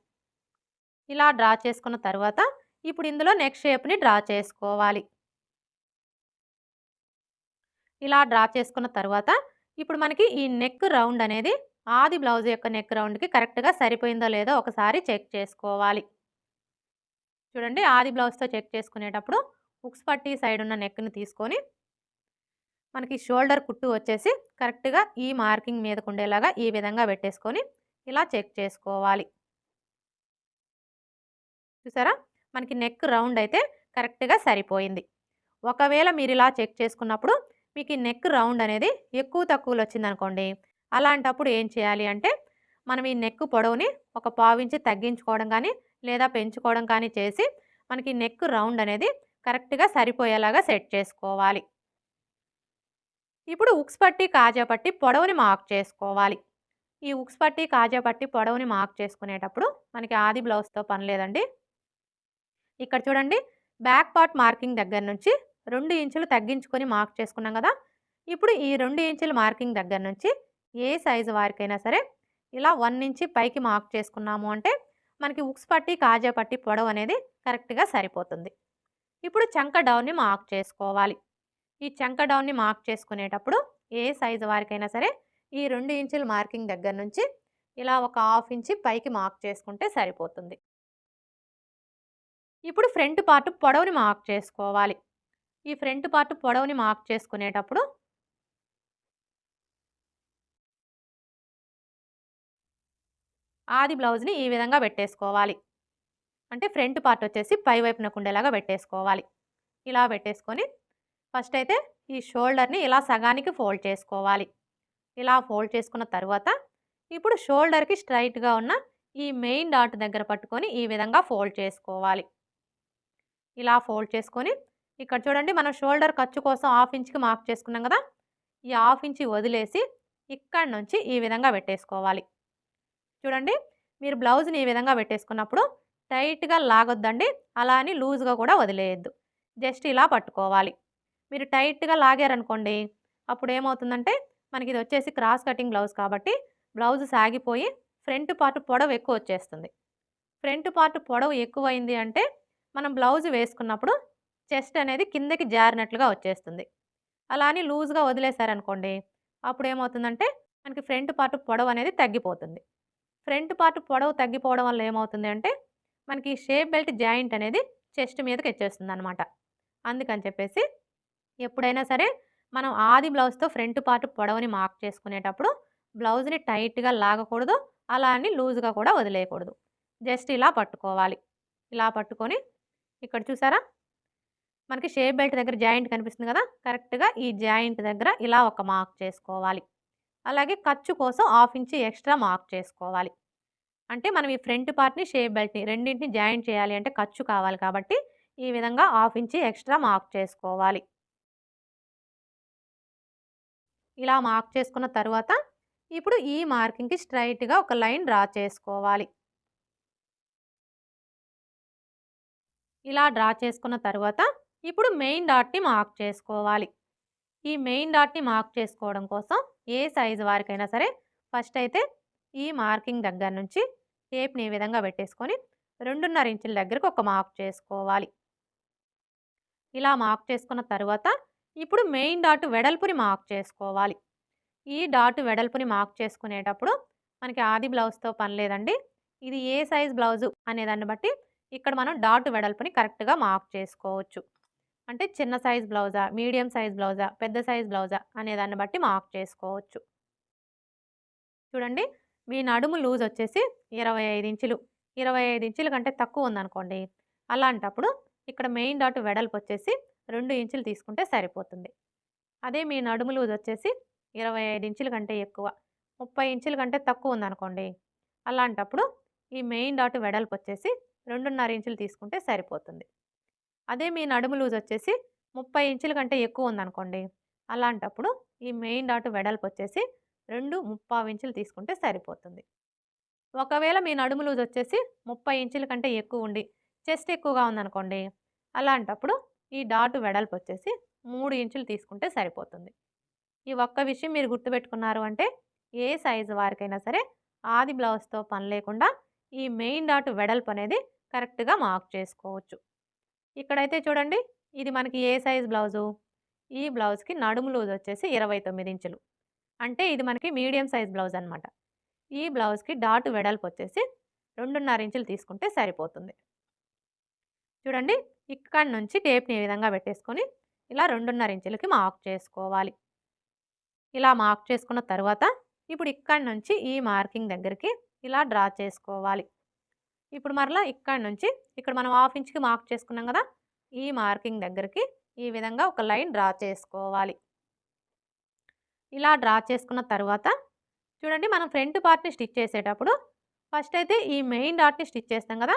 ఇలా డ్రా చేసుకున్న తరువాత ఇప్పుడు ఇందులో నెక్ షేప్‌ని డ్రా చేసుకోవాలి. ఇలా డ్రా చేసుకున్న తరువాత ఇప్పుడు మనకి ఈ నెక్ రౌండ్ అనేది ఆది బ్లౌజ్ యొక్క నెక్ రౌండ్‌కి కరెక్ట్‌గా సరిపోయిందో లేదో ఒకసారి చెక్ చేసుకోవాలి. చూడండి ఆది బ్లౌజ్‌తో చెక్ చేసుకునేటప్పుడు హుక్స్ పట్టీ సైడ్ ఉన్న నెక్‌ని తీసుకొని మనకి షోల్డర్ కుట్టు వచ్చేసి కరెక్ట్‌గా ఈ మార్కింగ్ మీదకు ఉండేలాగా ఈ విధంగా పెట్టేసుకొని ఇలా చెక్ చేసుకోవాలి. చూసారా? మనకి నెక్ రౌండ్ అయితే కరెక్ట్‌గా సరిపోయింది. ఒకవేళ మీరు ఇలా చెక్ చేసుకున్నప్పుడు మీకు ఈ నెక్ రౌండ్ అనేది ఎక్కువ తక్కువలో వచ్చిందనుకోండి. అలాంటప్పుడు ఏం చేయాలి అంటే మనం ఈ నెక్ పొడవుని ఒక పావించి తగ్గించుకోవడం కానీ లేదా పెంచుకోవడం కానీ చేసి మనకి నెక్ రౌండ్ అనేది కరెక్ట్‌గా సరిపోయేలాగా సెట్ చేసుకోవాలి. ఇప్పుడు ఉక్స్ పట్టి కాజా పట్టి పొడవుని మార్క్ చేసుకోవాలి. ఈ ఉక్స్ పట్టి కాజా పట్టి పొడవుని మార్క్ చేసుకునేటప్పుడు మనకి ఆది బ్లౌజ్‌తో పని లేదండి. ఇక్కడ చూడండి బ్యాక్ పార్ట్ మార్కింగ్ దగ్గర నుంచి 2 ఇంచులు తగ్గించుకొని మార్క్ చేసుకున్నాం కదా. ఇప్పుడు ఈ 2 ఇంచుల మార్కింగ్ దగ్గర నుంచి ఏ సైజు వారికైనా సరే ఇలా 1 ఇంచి పైకి మార్క్ చేసుకున్నాము అంటే మనకి ఉక్స్ పట్టి కాజా పట్టి పొడవు అనేది కరెక్ట్‌గా సరిపోతుంది. ఇప్పుడు చంక డౌన్ని మార్క్ చేసుకోవాలి. ఈ చంక డౌన్ని మార్క్ చేసుకునేటప్పుడు ఏ సైజు వారికైనా సరే ఈ 2 ఇంచుల మార్కింగ్ దగ్గర నుంచి ఇలా ఒక హాఫ్ ఇంచి పైకి మార్క్ చేసుకుంటే సరిపోతుంది. ఇప్పుడు ఫ్రంట్ పార్ట్ పొడవుని మార్క్ చేసుకోవాలి. ఈ ఫ్రంట్ పార్ట్ పొడవుని మార్క్ చేసుకునేటప్పుడు ఆది బ్లౌజ్‌ని ఈ విధంగా పెట్టేసుకోవాలి. అంటే ఫ్రంట్ పార్ట్ వచ్చేసి పై వైపునకు ఉండేలాగా పెట్టేసుకోవాలి. ఇలా పెట్టేసుకొని ఫస్ట్ అయితే ఈ షోల్డర్‌ని ఇలా సగానికి ఫోల్డ్ చేసుకోవాలి. ఇలా ఫోల్డ్ చేసుకున్న తరువాత ఇప్పుడు షోల్డర్‌కి స్ట్రెయిట్‌గా ఉన్న ఈ మెయిన్ డాట్ దగ్గర పట్టుకొని ఈ విధంగా ఫోల్డ్ చేసుకోవాలి. ఇలా ఫోల్డ్ చేసుకొని ఇక్కడ చూడండి మనం షోల్డర్ ఖర్చు కోసం హాఫ్ ఇంచ్‌కి మార్క్ చేసుకున్నాం కదా. ఈ హాఫ్ ఇంచి వదిలేసి ఇక్కడి నుంచి ఈ విధంగా పెట్టేసుకోవాలి. చూడండి మీరు బ్లౌజ్‌ని ఈ విధంగా పెట్టేసుకున్నప్పుడు టైట్‌గా లాగొద్దండి. అలా అని లూజ్‌గా కూడా వదిలేయొద్దు. జస్ట్ ఇలా పట్టుకోవాలి. మీరు టైట్‌గా లాగారనుకోండి, అప్పుడేమవుతుందంటే మనకిది వచ్చేసి క్రాస్ కటింగ్ బ్లౌజ్ కాబట్టి బ్లౌజ్ సాగిపోయి ఫ్రంట్ పార్ట్ పొడవు ఎక్కువొచ్చేస్తుంది. ఫ్రంట్ పార్ట్ పొడవు ఎక్కువైంది అంటే మనం బ్లౌజ్ వేసుకున్నప్పుడు చెస్ట్ అనేది కిందకి జారినట్లుగా వచ్చేస్తుంది. అలా అని లూజ్‌గా వదిలేసారనుకోండి, అప్పుడేమవుతుందంటే మనకి ఫ్రంట్ పార్ట్ పొడవనేది తగ్గిపోతుంది. ఫ్రంట్ పార్ట్ పొడవు తగ్గిపోవడం వల్ల ఏమవుతుంది అంటే, మనకి షేప్ బెల్ట్ జాయింట్ అనేది చెస్ట్ మీదకొచ్చేస్తుందనమాట. అందుకని చెప్పేసి ఎప్పుడైనా సరే మనం ఆది బ్లౌజ్‌తో ఫ్రంట్ పార్ట్ పొడవుని మార్క్ చేసుకునేటప్పుడు బ్లౌజ్‌ని టైట్‌గా లాగకూడదు. అలా అని లూజ్‌గా కూడా వదిలేయకూడదు. జస్ట్ ఇలా పట్టుకోవాలి. ఇలా పట్టుకొని ఇక్కడ చూసారా? మనకి షేప్ బెల్ట్ దగ్గర జాయింట్ కనిపిస్తుంది కదా! కరెక్ట్‌గా ఈ జాయింట్ దగ్గర ఇలా ఒక మార్క్ చేసుకోవాలి. అలాగే ఖర్చు కోసం హాఫ్ ఇంచ్ ఎక్స్‌ట్రా మార్క్ చేసుకోవాలి. అంటే మనం ఈ ఫ్రంట్ పార్ట్‌ని, షేప్ బెల్ట్‌ని రెండింటిని జాయింట్ చేయాలి అంటే ఖర్చు కావాలి కాబట్టి ఈ విధంగా హాఫ్ ఇంచ్ ఎక్స్‌ట్రా మార్క్ చేసుకోవాలి. ఇలా మార్క్ చేసుకున్న తరువాత ఇప్పుడు ఈ మార్కింగ్‌కి స్ట్రెయిట్‌గా ఒక లైన్ డ్రా చేసుకోవాలి. ఇలా డ్రా చేసుకున్న తరువాత ఇప్పుడు మెయిన్ డాట్‌ని మార్క్ చేసుకోవాలి. ఈ మెయిన్ డాట్‌ని మార్క్ చేసుకోవడం కోసం ఏ సైజు వారికైనా సరే ఫస్ట్ అయితే ఈ మార్కింగ్ దగ్గర నుంచి టేప్‌ని ఈ విధంగా పెట్టేసుకొని 2.5 ఇంచుల దగ్గరకు ఒక మార్క్ చేసుకోవాలి. ఇలా మార్క్ చేసుకున్న తరువాత ఇప్పుడు మెయిన్ డాట్ వెడల్పుని మార్క్ చేసుకోవాలి. ఈ డాట్ వెడల్పుని మార్క్ చేసుకునేటప్పుడు మనకి ఆది బ్లౌజ్‌తో పని లేదండి. ఇది ఏ సైజ్ బ్లౌజు అనేదాన్ని బట్టి ఇక్కడ మనం డాట్ వెడల్పుని కరెక్ట్‌గా మార్క్ చేసుకోవచ్చు. అంటే చిన్న సైజ్ బ్లౌజా, మీడియం సైజ్ బ్లౌజా, పెద్ద సైజ్ బ్లౌజా అనేదాన్ని బట్టి మార్క్ చేసుకోవచ్చు. చూడండి, మీ నడుము లూజ్ వచ్చేసి 25 ఇంచులు. 25 ఇంచుల కంటే తక్కువ ఉందనుకోండి, అలాంటప్పుడు ఇక్కడ మెయిన్ డాట్ వెడల్పు వచ్చేసి 2 ఇంచులు తీసుకుంటే సరిపోతుంది. అదే మీ నడుము లూజ్ వచ్చేసి 25 ఇంచుల కంటే ఎక్కువ, 30 ఇంచుల కంటే తక్కువ ఉందనుకోండి, అలాంటప్పుడు ఈ మెయిన్ డాట్ వెడల్పు వచ్చేసి 2.5 ఇంచులు తీసుకుంటే సరిపోతుంది. అదే మీ నడుము లూజ్ వచ్చేసి 30 ఇంచుల కంటే ఎక్కువ ఉందనుకోండి, అలాంటప్పుడు ఈ మెయిన్ డాట్ వెడల్పు వచ్చేసి 2 ఇంచులు తీసుకుంటే సరిపోతుంది. ఒకవేళ మీ నడుము లూజ్ వచ్చేసి 30 ఇంచుల కంటే ఎక్కువ ఉండి చెస్ట్ ఎక్కువగా ఉందనుకోండి, అలాంటప్పుడు ఈ డాట్ వెడల్పు వచ్చేసి 3 ఇంచులు తీసుకుంటే సరిపోతుంది. ఈ ఒక్క విషయం మీరు గుర్తుపెట్టుకున్నారు అంటే ఏ సైజు వారికైనా సరే ఆది బ్లౌజ్‌తో పని లేకుండా ఈ మెయిన్ డాట్ వెడల్పు అనేది కరెక్ట్‌గా మార్క్ చేసుకోవచ్చు. ఇక్కడైతే చూడండి, ఇది మనకి ఏ సైజ్ బ్లౌజు? ఈ బ్లౌజ్‌కి నడుము లూజ్ వచ్చేసి 29 ఇంచులు. అంటే ఇది మనకి మీడియం సైజ్ బ్లౌజ్ అనమాట. ఈ బ్లౌజ్‌కి డాట్ వెడల్పు వచ్చేసి 2.5 ఇంచులు తీసుకుంటే సరిపోతుంది. చూడండి, ఇక్కడి నుంచి టేప్‌ని ఈ విధంగా పెట్టేసుకొని ఇలా 2.5 ఇంచులకి మార్క్ చేసుకోవాలి. ఇలా మార్క్ చేసుకున్న తరువాత ఇప్పుడు ఇక్కడి నుంచి ఈ మార్కింగ్ దగ్గరికి ఇలా డ్రా చేసుకోవాలి. ఇప్పుడు మరలా ఇక్కడి నుంచి ఇక్కడ మనం హాఫ్ ఇంచ్‌కి మార్క్ చేసుకున్నాం కదా! ఈ మార్కింగ్ దగ్గరికి ఈ విధంగా ఒక లైన్ డ్రా చేసుకోవాలి. ఇలా డ్రా చేసుకున్న తరువాత చూడండి, మనం ఫ్రంట్ పార్ట్‌ని స్టిచ్ చేసేటప్పుడు ఫస్ట్ అయితే ఈ మెయిన్ డాట్‌ని స్టిచ్ చేస్తాం కదా!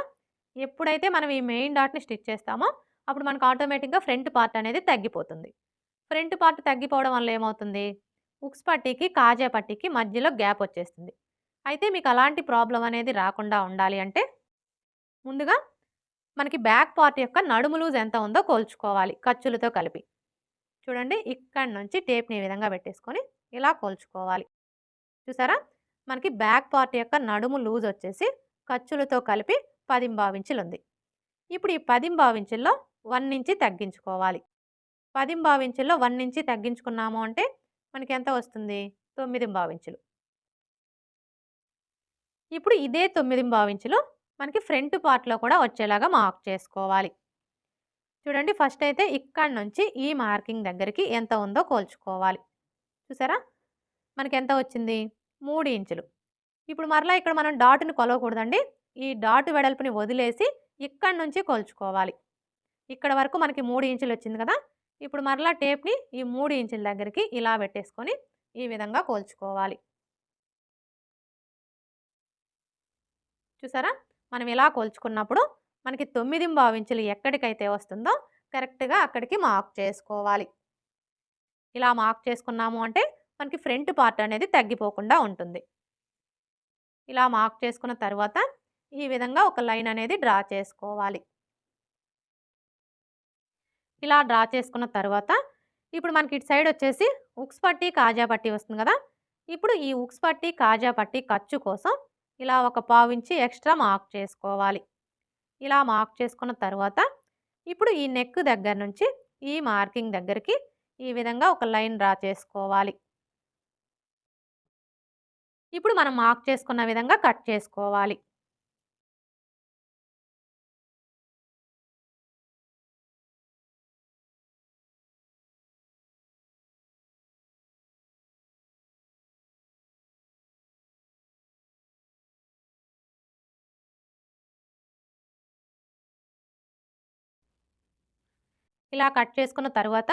ఎప్పుడైతే మనం ఈ మెయిన్ డాట్‌ని స్టిచ్ చేస్తామో అప్పుడు మనకు ఆటోమేటిక్‌గా ఫ్రంట్ పార్ట్ అనేది తగ్గిపోతుంది. ఫ్రంట్ పార్ట్ తగ్గిపోవడం వల్ల ఏమవుతుంది? ఉక్స్ పట్టీకి, కాజా పట్టీకి మధ్యలో గ్యాప్ వచ్చేస్తుంది. అయితే మీకు అలాంటి ప్రాబ్లమ్ అనేది రాకుండా ఉండాలి అంటే ముందుగా మనకి బ్యాక్ పార్ట్ యొక్క నడుము లూజ్ ఎంత ఉందో కొలుచుకోవాలి ఖర్చులతో కలిపి. చూడండి, ఇక్కడి నుంచి టేప్‌ని ఈ విధంగా పెట్టేసుకొని ఇలా కొలుచుకోవాలి. చూసారా? మనకి బ్యాక్ పార్ట్ యొక్క నడుము లూజ్ వచ్చేసి ఖర్చులతో కలిపి 10 ఇంచులుంది. ఇప్పుడు ఈ 10 ఇంచుల్లో 1 ఇంచి తగ్గించుకోవాలి. 10 ఇంచుల్లో 1 ఇంచి తగ్గించుకున్నాము అంటే మనకి ఎంత వస్తుంది? 9 ఇంచులు. ఇప్పుడు ఇదే 9 ఇంచులు మనకి ఫ్రంట్ పార్ట్‌లో కూడా వచ్చేలాగా మార్క్ చేసుకోవాలి. చూడండి, ఫస్ట్ అయితే ఇక్కడి నుంచి ఈ మార్కింగ్ దగ్గరికి ఎంత ఉందో కొలుచుకోవాలి. చూసారా? మనకెంత వచ్చింది? 3 ఇంచులు. ఇప్పుడు మరలా ఇక్కడ మనం డాట్‌ని కొలవకూడదండి. ఈ డాట్ వెడల్పుని వదిలేసి ఇక్కడి నుంచి కొలుచుకోవాలి. ఇక్కడ వరకు మనకి 3 ఇంచులు వచ్చింది కదా! ఇప్పుడు మరలా టేప్‌ని ఈ 3 ఇంచుల దగ్గరికి ఇలా పెట్టేసుకొని ఈ విధంగా కొలుచుకోవాలి. చూసారా? మనం ఇలా కొలుచుకున్నప్పుడు మనకి 9 ఇంచులు ఎక్కడికైతే వస్తుందో కరెక్ట్‌గా అక్కడికి మార్క్ చేసుకోవాలి. ఇలా మార్క్ చేసుకున్నాము అంటే మనకి ఫ్రంట్ పార్ట్ అనేది తగ్గిపోకుండా ఉంటుంది. ఇలా మార్క్ చేసుకున్న తర్వాత ఈ విధంగా ఒక లైన్ అనేది డ్రా చేసుకోవాలి. ఇలా డ్రా చేసుకున్న తర్వాత ఇప్పుడు మనకి ఇటు సైడ్ వచ్చేసి ఉక్స్ పట్టి, కాజా పట్టి వస్తుంది కదా! ఇప్పుడు ఈ ఉక్స్ పట్టి, కాజా పట్టి ఖర్చు కోసం ఇలా ఒక పావించి ఎక్స్‌ట్రా మార్క్ చేసుకోవాలి. ఇలా మార్క్ చేసుకున్న తర్వాత ఇప్పుడు ఈ నెక్ దగ్గర నుంచి ఈ మార్కింగ్ దగ్గరికి ఈ విధంగా ఒక లైన్ డ్రా చేసుకోవాలి. ఇప్పుడు మనం మార్క్ చేసుకున్న విధంగా కట్ చేసుకోవాలి. ఇలా కట్ చేసుకున్న తరువాత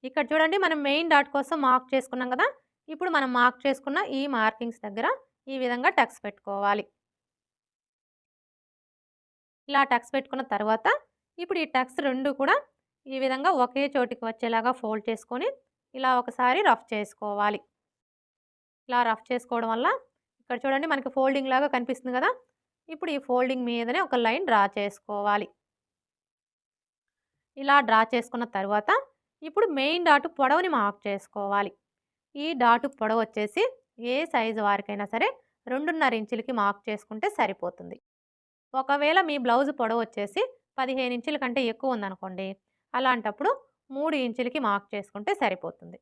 ఇక్కడ చూడండి మనం మెయిన్ డాట్ కోసం మార్క్ చేసుకున్నాం కదా! ఇప్పుడు మనం మార్క్ చేసుకున్న ఈ మార్కింగ్స్ దగ్గర ఈ విధంగా టక్స్ పెట్టుకోవాలి. ఇలా టక్స్ పెట్టుకున్న తర్వాత ఇప్పుడు ఈ టక్స్ 2 కూడా ఈ విధంగా ఒకే చోటికి వచ్చేలాగా ఫోల్డ్ చేసుకొని ఇలా ఒకసారి రఫ్ చేసుకోవాలి. ఇలా రఫ్ చేసుకోవడం వల్ల ఇక్కడ చూడండి మనకి ఫోల్డింగ్ లాగా కనిపిస్తుంది కదా! ఇప్పుడు ఈ ఫోల్డింగ్ మీదనే ఒక లైన్ డ్రా చేసుకోవాలి. ఇలా డ్రా చేసుకున్న తర్వాత ఇప్పుడు మెయిన్ డాట్ పొడవుని మార్క్ చేసుకోవాలి. ఈ డాట్ పొడవు వచ్చేసి ఏ సైజు వారికైనా సరే 2.5 ఇంచులకి మార్క్ చేసుకుంటే సరిపోతుంది. ఒకవేళ మీ బ్లౌజ్ పొడవు వచ్చేసి 15 ఇంచుల కంటే ఎక్కువ ఉందనుకోండి, అలాంటప్పుడు 3 ఇంచులకి మార్క్ చేసుకుంటే సరిపోతుంది.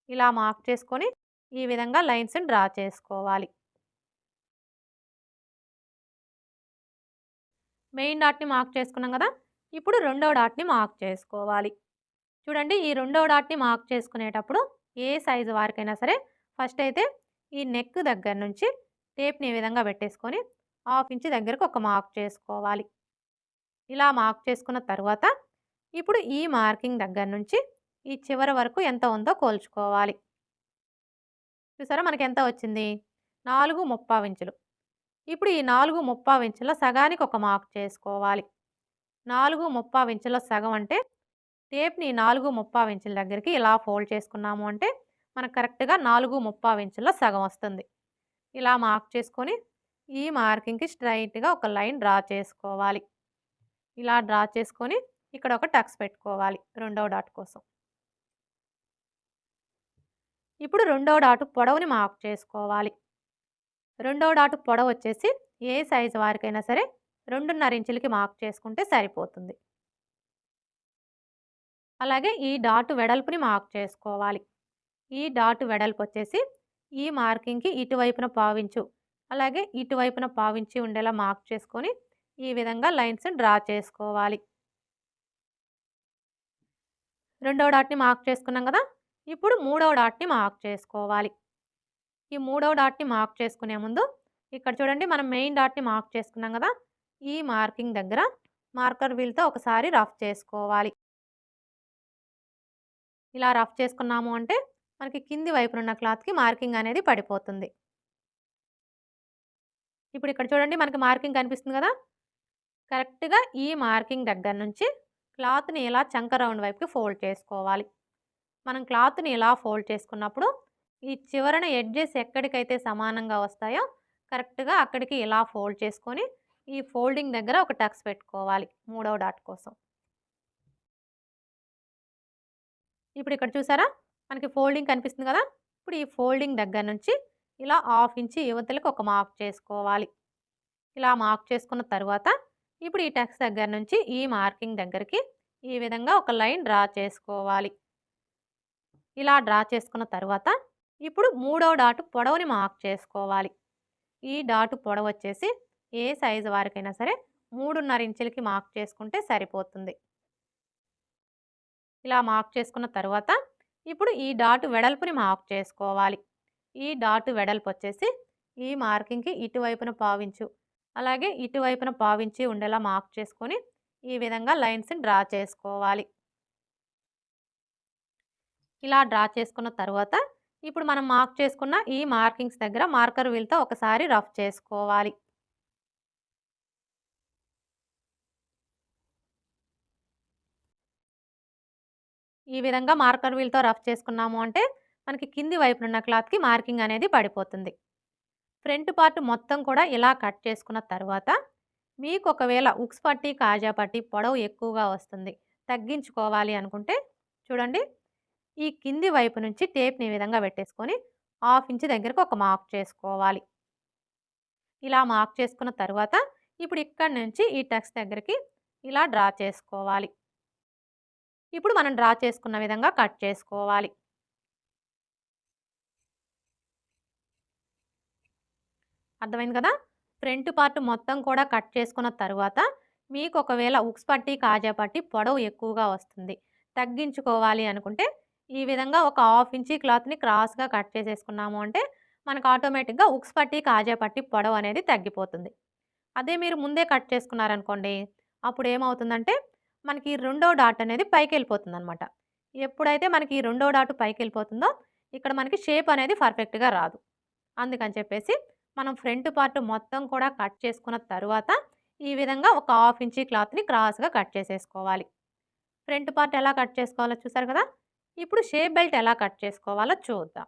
ఇలా మార్క్ చేసుకొని ఈ విధంగా లైన్స్‌ని డ్రా చేసుకోవాలి. మెయిన్ డాట్‌ని మార్క్ చేసుకున్నాం కదా! ఇప్పుడు రెండో డాట్‌ని మార్క్ చేసుకోవాలి. చూడండి ఈ రెండో డాట్‌ని మార్క్ చేసుకునేటప్పుడు ఏ సైజు వారికైనా సరే ఫస్ట్ అయితే ఈ నెక్ దగ్గర నుంచి టేప్‌ని ఈ విధంగా పెట్టేసుకొని 1/2 ఇంచ్ దగ్గరకు ఒక మార్క్ చేసుకోవాలి. ఇలా మార్క్ చేసుకున్న తర్వాత ఇప్పుడు ఈ మార్కింగ్ దగ్గర నుంచి ఈ చివరి వరకు ఎంత ఉందో కొలుచుకోవాలి. చూసారా మనకి ఎంత వచ్చింది? 4/3 ఇంచులు. ఇప్పుడు ఈ 4/3 ఇంచుల సగానికి ఒక మార్క్ చేసుకోవాలి. 4/3 ఇంచుల సగం అంటే టేప్‌ని 4/3 ఇంచుల దగ్గరికి ఇలా ఫోల్డ్ చేసుకున్నాము అంటే మనకు కరెక్ట్‌గా 4/3 ఇంచుల సగం వస్తుంది. ఇలా మార్క్ చేసుకొని ఈ మార్కింగ్‌కి స్ట్రెయిట్‌గా ఒక లైన్ డ్రా చేసుకోవాలి. ఇలా డ్రా చేసుకొని ఇక్కడ ఒక టక్స్ పెట్టుకోవాలి రెండవ డాట్ కోసం. ఇప్పుడు రెండవ డాట్ పొడవుని మార్క్ చేసుకోవాలి. రెండవ డాట్ పొడవు వచ్చేసి ఏ సైజు వారికైనా సరే 2.5 ఇంచులకి మార్క్ చేసుకుంటే సరిపోతుంది. అలాగే ఈ డాట్ వెడల్పుని మార్క్ చేసుకోవాలి. ఈ డాట్ వెడల్పు వచ్చేసి ఈ మార్కింగ్‌కి ఇటువైపున పావించు, అలాగే ఇటువైపున పావించి ఉండేలా మార్క్ చేసుకొని ఈ విధంగా లైన్స్ డ్రా చేసుకోవాలి. రెండో డాట్‌ని మార్క్ చేసుకున్నాం కదా! ఇప్పుడు మూడవ డాట్‌ని మార్క్ చేసుకోవాలి. ఈ మూడవ డాట్‌ని మార్క్ చేసుకునే ముందు ఇక్కడ చూడండి మనం మెయిన్ డాట్‌ని మార్క్ చేసుకున్నాం కదా! ఈ మార్కింగ్ దగ్గర మార్కర్ వీల్‌తో ఒకసారి రఫ్ చేసుకోవాలి. ఇలా రఫ్ చేసుకున్నాము అంటే మనకి కింది వైపున ఉన్న క్లాత్‌కి మార్కింగ్ అనేది పడిపోతుంది. ఇప్పుడు ఇక్కడ చూడండి మనకి మార్కింగ్ కనిపిస్తుంది కదా! కరెక్ట్‌గా ఈ మార్కింగ్ దగ్గర నుంచి క్లాత్‌ని ఇలా చంక రౌండ్ వైపుకి ఫోల్డ్ చేసుకోవాలి. మనం క్లాత్‌ని ఇలా ఫోల్డ్ చేసుకున్నప్పుడు ఈ చివరన ఎడ్జెస్ ఎక్కడికైతే సమానంగా వస్తాయో కరెక్ట్‌గా అక్కడికి ఇలా ఫోల్డ్ చేసుకొని ఈ ఫోల్డింగ్ దగ్గర ఒక టక్స్ పెట్టుకోవాలి మూడవ డాట్ కోసం. ఇప్పుడు ఇక్కడ చూసారా మనకి ఫోల్డింగ్ కనిపిస్తుంది కదా! ఇప్పుడు ఈ ఫోల్డింగ్ దగ్గర నుంచి ఇలా 1/2 ఇంచ్ యువతలకి ఒక మార్క్ చేసుకోవాలి. ఇలా మార్క్ చేసుకున్న తర్వాత ఇప్పుడు ఈ టక్స్ దగ్గర నుంచి ఈ మార్కింగ్ దగ్గరికి ఈ విధంగా ఒక లైన్ డ్రా చేసుకోవాలి. ఇలా డ్రా చేసుకున్న తర్వాత ఇప్పుడు మూడో డాట్ పొడవుని మార్క్ చేసుకోవాలి. ఈ డాట్ పొడవు వచ్చేసి ఏ సైజు వారికైనా సరే 3.5 ఇంచులకి మార్క్ చేసుకుంటే సరిపోతుంది. ఇలా మార్క్ చేసుకున్న తర్వాత ఇప్పుడు ఈ డాట్ వెడల్పుని మార్క్ చేసుకోవాలి. ఈ డాట్ వెడల్పు వచ్చేసి ఈ మార్కింగ్‌కి ఇటువైపున పావించు, అలాగే ఇటువైపున పావించి ఉండేలా మార్క్ చేసుకొని ఈ విధంగా లైన్స్‌ని డ్రా చేసుకోవాలి. ఇలా డ్రా చేసుకున్న తర్వాత ఇప్పుడు మనం మార్క్ చేసుకున్న ఈ మార్కింగ్స్ దగ్గర మార్కర్ వీల్‌తో ఒకసారి రఫ్ చేసుకోవాలి. ఈ విధంగా మార్కర్ వీల్‌తో రఫ్ చేసుకున్నాము అంటే మనకి కింది వైపున ఉన్న క్లాత్‌కి మార్కింగ్ అనేది పడిపోతుంది. ఫ్రంట్ పార్ట్ మొత్తం కూడా ఇలా కట్ చేసుకున్న తర్వాత మీకు ఒకవేళ ఉక్స్ పట్టి, కాజా పట్టి పొడవు ఎక్కువగా వస్తుంది, తగ్గించుకోవాలి అనుకుంటే చూడండి ఈ కింది వైపు నుంచి టేప్‌ని ఈ విధంగా పెట్టేసుకొని హాఫ్ ఇంచ్ దగ్గరకు ఒక మార్క్ చేసుకోవాలి. ఇలా మార్క్ చేసుకున్న తరువాత ఇప్పుడు ఇక్కడి నుంచి ఈ టక్స్ దగ్గరికి ఇలా డ్రా చేసుకోవాలి. ఇప్పుడు మనం డ్రా చేసుకున్న విధంగా కట్ చేసుకోవాలి. అర్థమైంది కదా! ఫ్రంట్ పార్ట్ మొత్తం కూడా కట్ చేసుకున్న తరువాత మీకు ఒకవేళ ఉక్స్ పట్టి, కాజా పట్టి పొడవు ఎక్కువగా వస్తుంది. తగ్గించుకోవాలి అనుకుంటే ఈ విధంగా ఒక హాఫ్ ఇంచీ క్లాత్‌ని క్రాస్‌గా కట్ చేసేసుకున్నాము అంటే మనకు ఆటోమేటిక్‌గా ఉక్స్ పట్టి, కాజా పట్టి పొడవు అనేది తగ్గిపోతుంది. అదే మీరు ముందే కట్ చేసుకున్నారనుకోండి, అప్పుడు ఏమవుతుందంటే మనకి రెండో డాట్ అనేది పైకెళ్ళిపోతుందనమాట. ఎప్పుడైతే మనకి ఈ రెండో డాట్ పైకెళ్ళిపోతుందో ఇక్కడ మనకి షేప్ అనేది పర్ఫెక్ట్‌గా రాదు. అందుకని చెప్పేసి మనం ఫ్రంట్ పార్ట్ మొత్తం కూడా కట్ చేసుకున్న తరువాత ఈ విధంగా ఒక హాఫ్ ఇంచీ క్లాత్‌ని క్రాస్‌గా కట్ చేసేసుకోవాలి. ఫ్రంట్ పార్ట్ ఎలా కట్ చేసుకోవాలో చూసారు కదా! ఇప్పుడు షేప్ బెల్ట్ ఎలా కట్ చేసుకోవాలో చూద్దాం.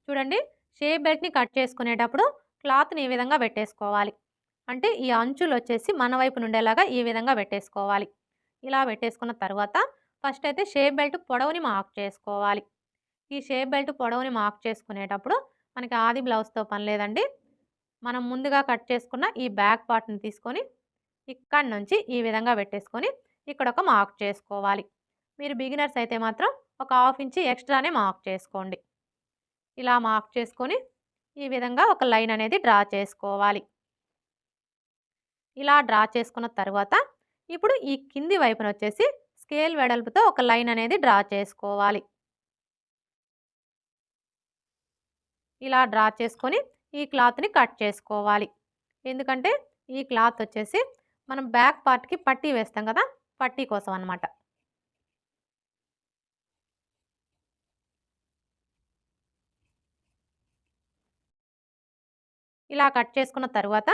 చూడండి, షేప్ బెల్ట్‌ని కట్ చేసుకునేటప్పుడు క్లాత్‌ని ఈ విధంగా పెట్టేసుకోవాలి. అంటే ఈ అంచులొచ్చేసి మన వైపు నుండేలాగా ఈ విధంగా పెట్టేసుకోవాలి. ఇలా పెట్టేసుకున్న తర్వాత ఫస్ట్ అయితే షేప్ బెల్ట్ పొడవుని మార్క్ చేసుకోవాలి. ఈ షేప్ బెల్ట్ పొడవుని మార్క్ చేసుకునేటప్పుడు మనకి ఆది బ్లౌజ్‌తో పని లేదండి. మనం ముందుగా కట్ చేసుకున్న ఈ బ్యాక్ పార్ట్‌ని తీసుకొని ఇక్కడి నుంచి ఈ విధంగా పెట్టేసుకొని ఇక్కడ ఒక మార్క్ చేసుకోవాలి. మీరు బిగినర్స్ అయితే మాత్రం ఒక హాఫ్ ఇంచ్ ఎక్స్ట్రానే మార్క్ చేసుకోండి. ఇలా మార్క్ చేసుకొని ఈ విధంగా ఒక లైన్ అనేది డ్రా చేసుకోవాలి. ఇలా డ్రా చేసుకున్న తర్వాత ఇప్పుడు ఈ కింది వైపున వచ్చేసి స్కేల్ వెడల్పుతో ఒక లైన్ అనేది డ్రా చేసుకోవాలి. ఇలా డ్రా చేసుకొని ఈ క్లాత్‌ని కట్ చేసుకోవాలి. ఎందుకంటే ఈ క్లాత్ వచ్చేసి మనం బ్యాక్ పార్ట్‌కి పట్టీ వేస్తాం కదా! పట్టీ కోసం అన్నమాట. ఇలా కట్ చేసుకున్న తరువాత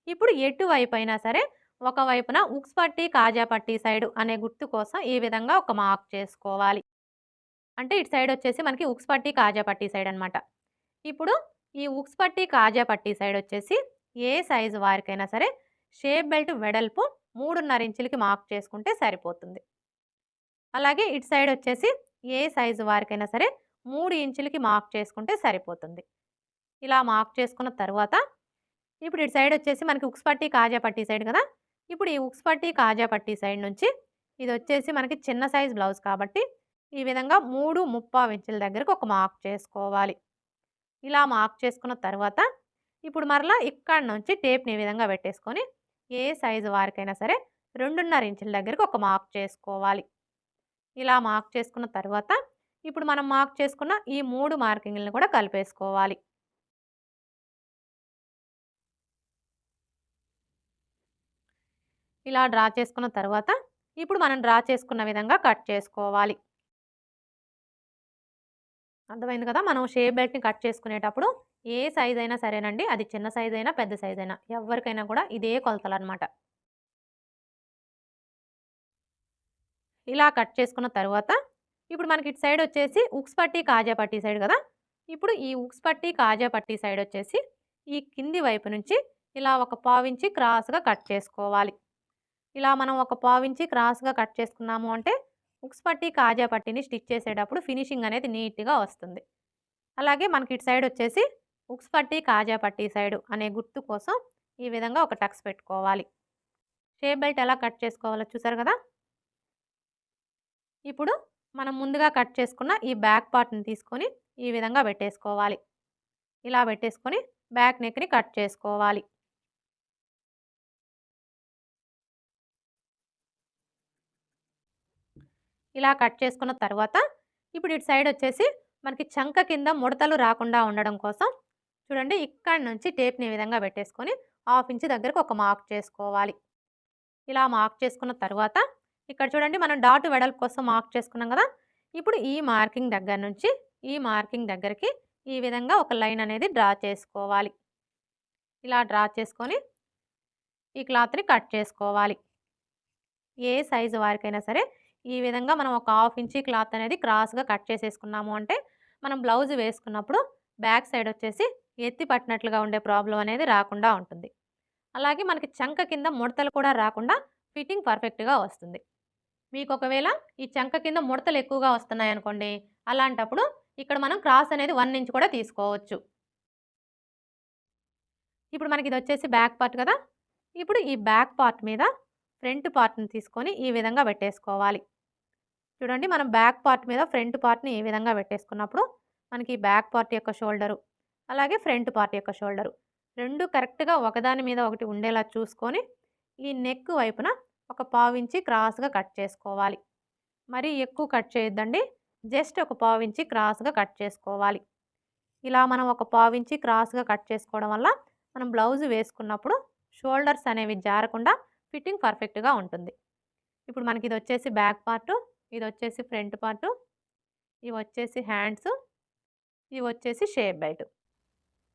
ఇప్పుడు ఎటువైపైనా సరే ఒకవైపున ఉక్స్ పట్టీ, కాజా పట్టీ సైడ్ అనే గుర్తు కోసం ఈ విధంగా ఒక మార్క్ చేసుకోవాలి. అంటే ఇటు సైడ్ వచ్చేసి మనకి ఉక్స్ పట్టీ, కాజా పట్టీ సైడ్ అన్నమాట. ఇప్పుడు ఈ ఉక్స్ పట్టీ, కాజా పట్టీ సైడ్ వచ్చేసి ఏ సైజు వారికైనా సరే షేప్ బెల్ట్ వెడల్పు 3.5 ఇంచులకి మార్క్ చేసుకుంటే సరిపోతుంది. అలాగే ఇటు సైడ్ వచ్చేసి ఏ సైజు వారికైనా సరే 3 ఇంచులకి మార్క్ చేసుకుంటే సరిపోతుంది. ఇలా మార్క్ చేసుకున్న తరువాత ఇప్పుడు ఇటు సైడ్ వచ్చేసి మనకి ఉక్స్ పట్టీ, కాజా పట్టీ సైడ్ కదా! ఇప్పుడు ఈ ఉక్స్ పట్టీ, కాజా పట్టీ సైడ్ నుంచి ఇది వచ్చేసి మనకి చిన్న సైజ్ బ్లౌజ్ కాబట్టి ఈ విధంగా 3.75 ఇంచుల దగ్గరకు ఒక మార్క్ చేసుకోవాలి. ఇలా మార్క్ చేసుకున్న తర్వాత ఇప్పుడు మరలా ఇక్కడి నుంచి టేప్‌ని ఈ విధంగా పెట్టేసుకొని ఏ సైజు వారికైనా సరే 2.5 ఇంచుల దగ్గరకు ఒక మార్క్ చేసుకోవాలి. ఇలా మార్క్ చేసుకున్న తర్వాత ఇప్పుడు మనం మార్క్ చేసుకున్న ఈ 3 మార్కింగ్‌లని కూడా కలిపేసుకోవాలి. ఇలా డ్రా చేసుకున్న తర్వాత ఇప్పుడు మనం డ్రా చేసుకున్న విధంగా కట్ చేసుకోవాలి. అర్థమైంది కదా! మనం షేప్ బెల్ట్‌ని కట్ చేసుకునేటప్పుడు ఏ సైజ్ అయినా సరేనండి. అది చిన్న సైజ్ అయినా, పెద్ద సైజ్ అయినా ఎవ్వరికైనా కూడా ఇదే కొలతలనమాట. ఇలా కట్ చేసుకున్న తరువాత ఇప్పుడు మనకి ఇటు సైడ్ వచ్చేసి ఉక్స్ పట్టీ, కాజా పట్టీ సైడ్ కదా! ఇప్పుడు ఈ ఉక్స్ పట్టీ, కాజా పట్టీ సైడ్ వచ్చేసి ఈ కింది వైపు నుంచి ఇలా ఒక పావించి క్రాస్‌గా కట్ చేసుకోవాలి. ఇలా మనం ఒక పావించి క్రాస్‌గా కట్ చేసుకున్నాము అంటే ఉక్స్ పట్టీ, కాజా పట్టీని స్టిచ్ చేసేటప్పుడు ఫినిషింగ్ అనేది నీట్‌గా వస్తుంది. అలాగే మనకి ఇటు సైడ్ వచ్చేసి ఉక్స్ పట్టీ, కాజా పట్టీ సైడు అనే గుర్తు కోసం ఈ విధంగా ఒక టక్స్ పెట్టుకోవాలి. షేప్ బెల్ట్ ఎలా కట్ చేసుకోవాలో చూసారు కదా! ఇప్పుడు మనం ముందుగా కట్ చేసుకున్న ఈ బ్యాక్ పార్ట్‌ని తీసుకొని ఈ విధంగా పెట్టేసుకోవాలి. ఇలా పెట్టేసుకొని బ్యాక్ నెక్‌ని కట్ చేసుకోవాలి. ఇలా కట్ చేసుకున్న తర్వాత ఇప్పుడు ఇటు సైడ్ వచ్చేసి మనకి చంక కింద ముడతలు రాకుండా ఉండడం కోసం చూడండి ఇక్కడి నుంచి టేప్‌ని ఈ విధంగా పెట్టేసుకొని హాఫ్ ఇంచ్ దగ్గరకు ఒక మార్క్ చేసుకోవాలి. ఇలా మార్క్ చేసుకున్న తర్వాత ఇక్కడ చూడండి మనం డాట్ వెడల్పు కోసం మార్క్ చేసుకున్నాం కదా! ఇప్పుడు ఈ మార్కింగ్ దగ్గర నుంచి ఈ మార్కింగ్ దగ్గరికి ఈ విధంగా ఒక లైన్ అనేది డ్రా చేసుకోవాలి. ఇలా డ్రా చేసుకొని ఈ క్లాత్‌ని కట్ చేసుకోవాలి. ఏ సైజు వారికైనా సరే ఈ విధంగా మనం ఒక హాఫ్ ఇంచీ క్లాత్ అనేది క్రాస్‌గా కట్ చేసేసుకున్నాము అంటే మనం బ్లౌజ్ వేసుకున్నప్పుడు బ్యాక్ సైడ్ వచ్చేసి ఎత్తి పట్టినట్లుగా ఉండే ప్రాబ్లమ్ అనేది రాకుండా ఉంటుంది. అలాగే మనకి చంక కింద ముడతలు కూడా రాకుండా ఫిట్టింగ్ పర్ఫెక్ట్‌గా వస్తుంది. మీకు ఒకవేళ ఈ చంక కింద ముడతలు ఎక్కువగా వస్తున్నాయనుకోండి, అలాంటప్పుడు ఇక్కడ మనం క్రాస్ అనేది 1 ఇంచ్ కూడా తీసుకోవచ్చు. ఇప్పుడు మనకిదొచ్చేసి బ్యాక్ పార్ట్ కదా! ఇప్పుడు ఈ బ్యాక్ పార్ట్ మీద ఫ్రంట్ పార్ట్‌ని తీసుకొని ఈ విధంగా పెట్టేసుకోవాలి. చూడండి మనం బ్యాక్ పార్ట్ మీద ఫ్రంట్ పార్ట్‌ని ఈ విధంగా పెట్టేసుకున్నప్పుడు, మనకి బ్యాక్ పార్ట్ యొక్క షోల్డరు, అలాగే ఫ్రంట్ పార్ట్ యొక్క షోల్డరు 2 కరెక్ట్‌గా ఒకదాని మీద ఒకటి ఉండేలా చూసుకొని, ఈ నెక్ వైపున ఒక పావించి క్రాస్‌గా కట్ చేసుకోవాలి. మరీ ఎక్కువ కట్ చేయొద్దండి. జస్ట్ ఒక పావించి క్రాస్‌గా కట్ చేసుకోవాలి. ఇలా మనం ఒక పావించి క్రాస్‌గా కట్ చేసుకోవడం వల్ల, మనం బ్లౌజ్ వేసుకున్నప్పుడు షోల్డర్స్ అనేవి జారకుండా ఫిట్టింగ్ పర్ఫెక్ట్‌గా ఉంటుంది. ఇప్పుడు మనకిదొచ్చేసి బ్యాక్ పార్టు, ఇదొచ్చేసి ఫ్రంట్ పార్టు, ఇవొచ్చేసి హ్యాండ్సు, ఇవొచ్చేసి షేప్ బెల్ట్.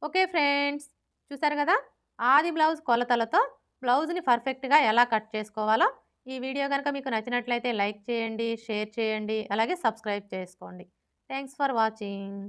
Okay friends. చూసారు గదా! ఆది బ్లౌజ్ కొలతలతో బ్లౌజ్‌ని పర్ఫెక్ట్‌గా ఎలా కట్ చేసుకోవాలో, ఈ వీడియో గనక మీకు నచ్చినట్లయితే లైక్ చేయండి, షేర్ చేయండి, అలాగే సబ్స్క్రైబ్ చేసుకోండి. Thanks for watching.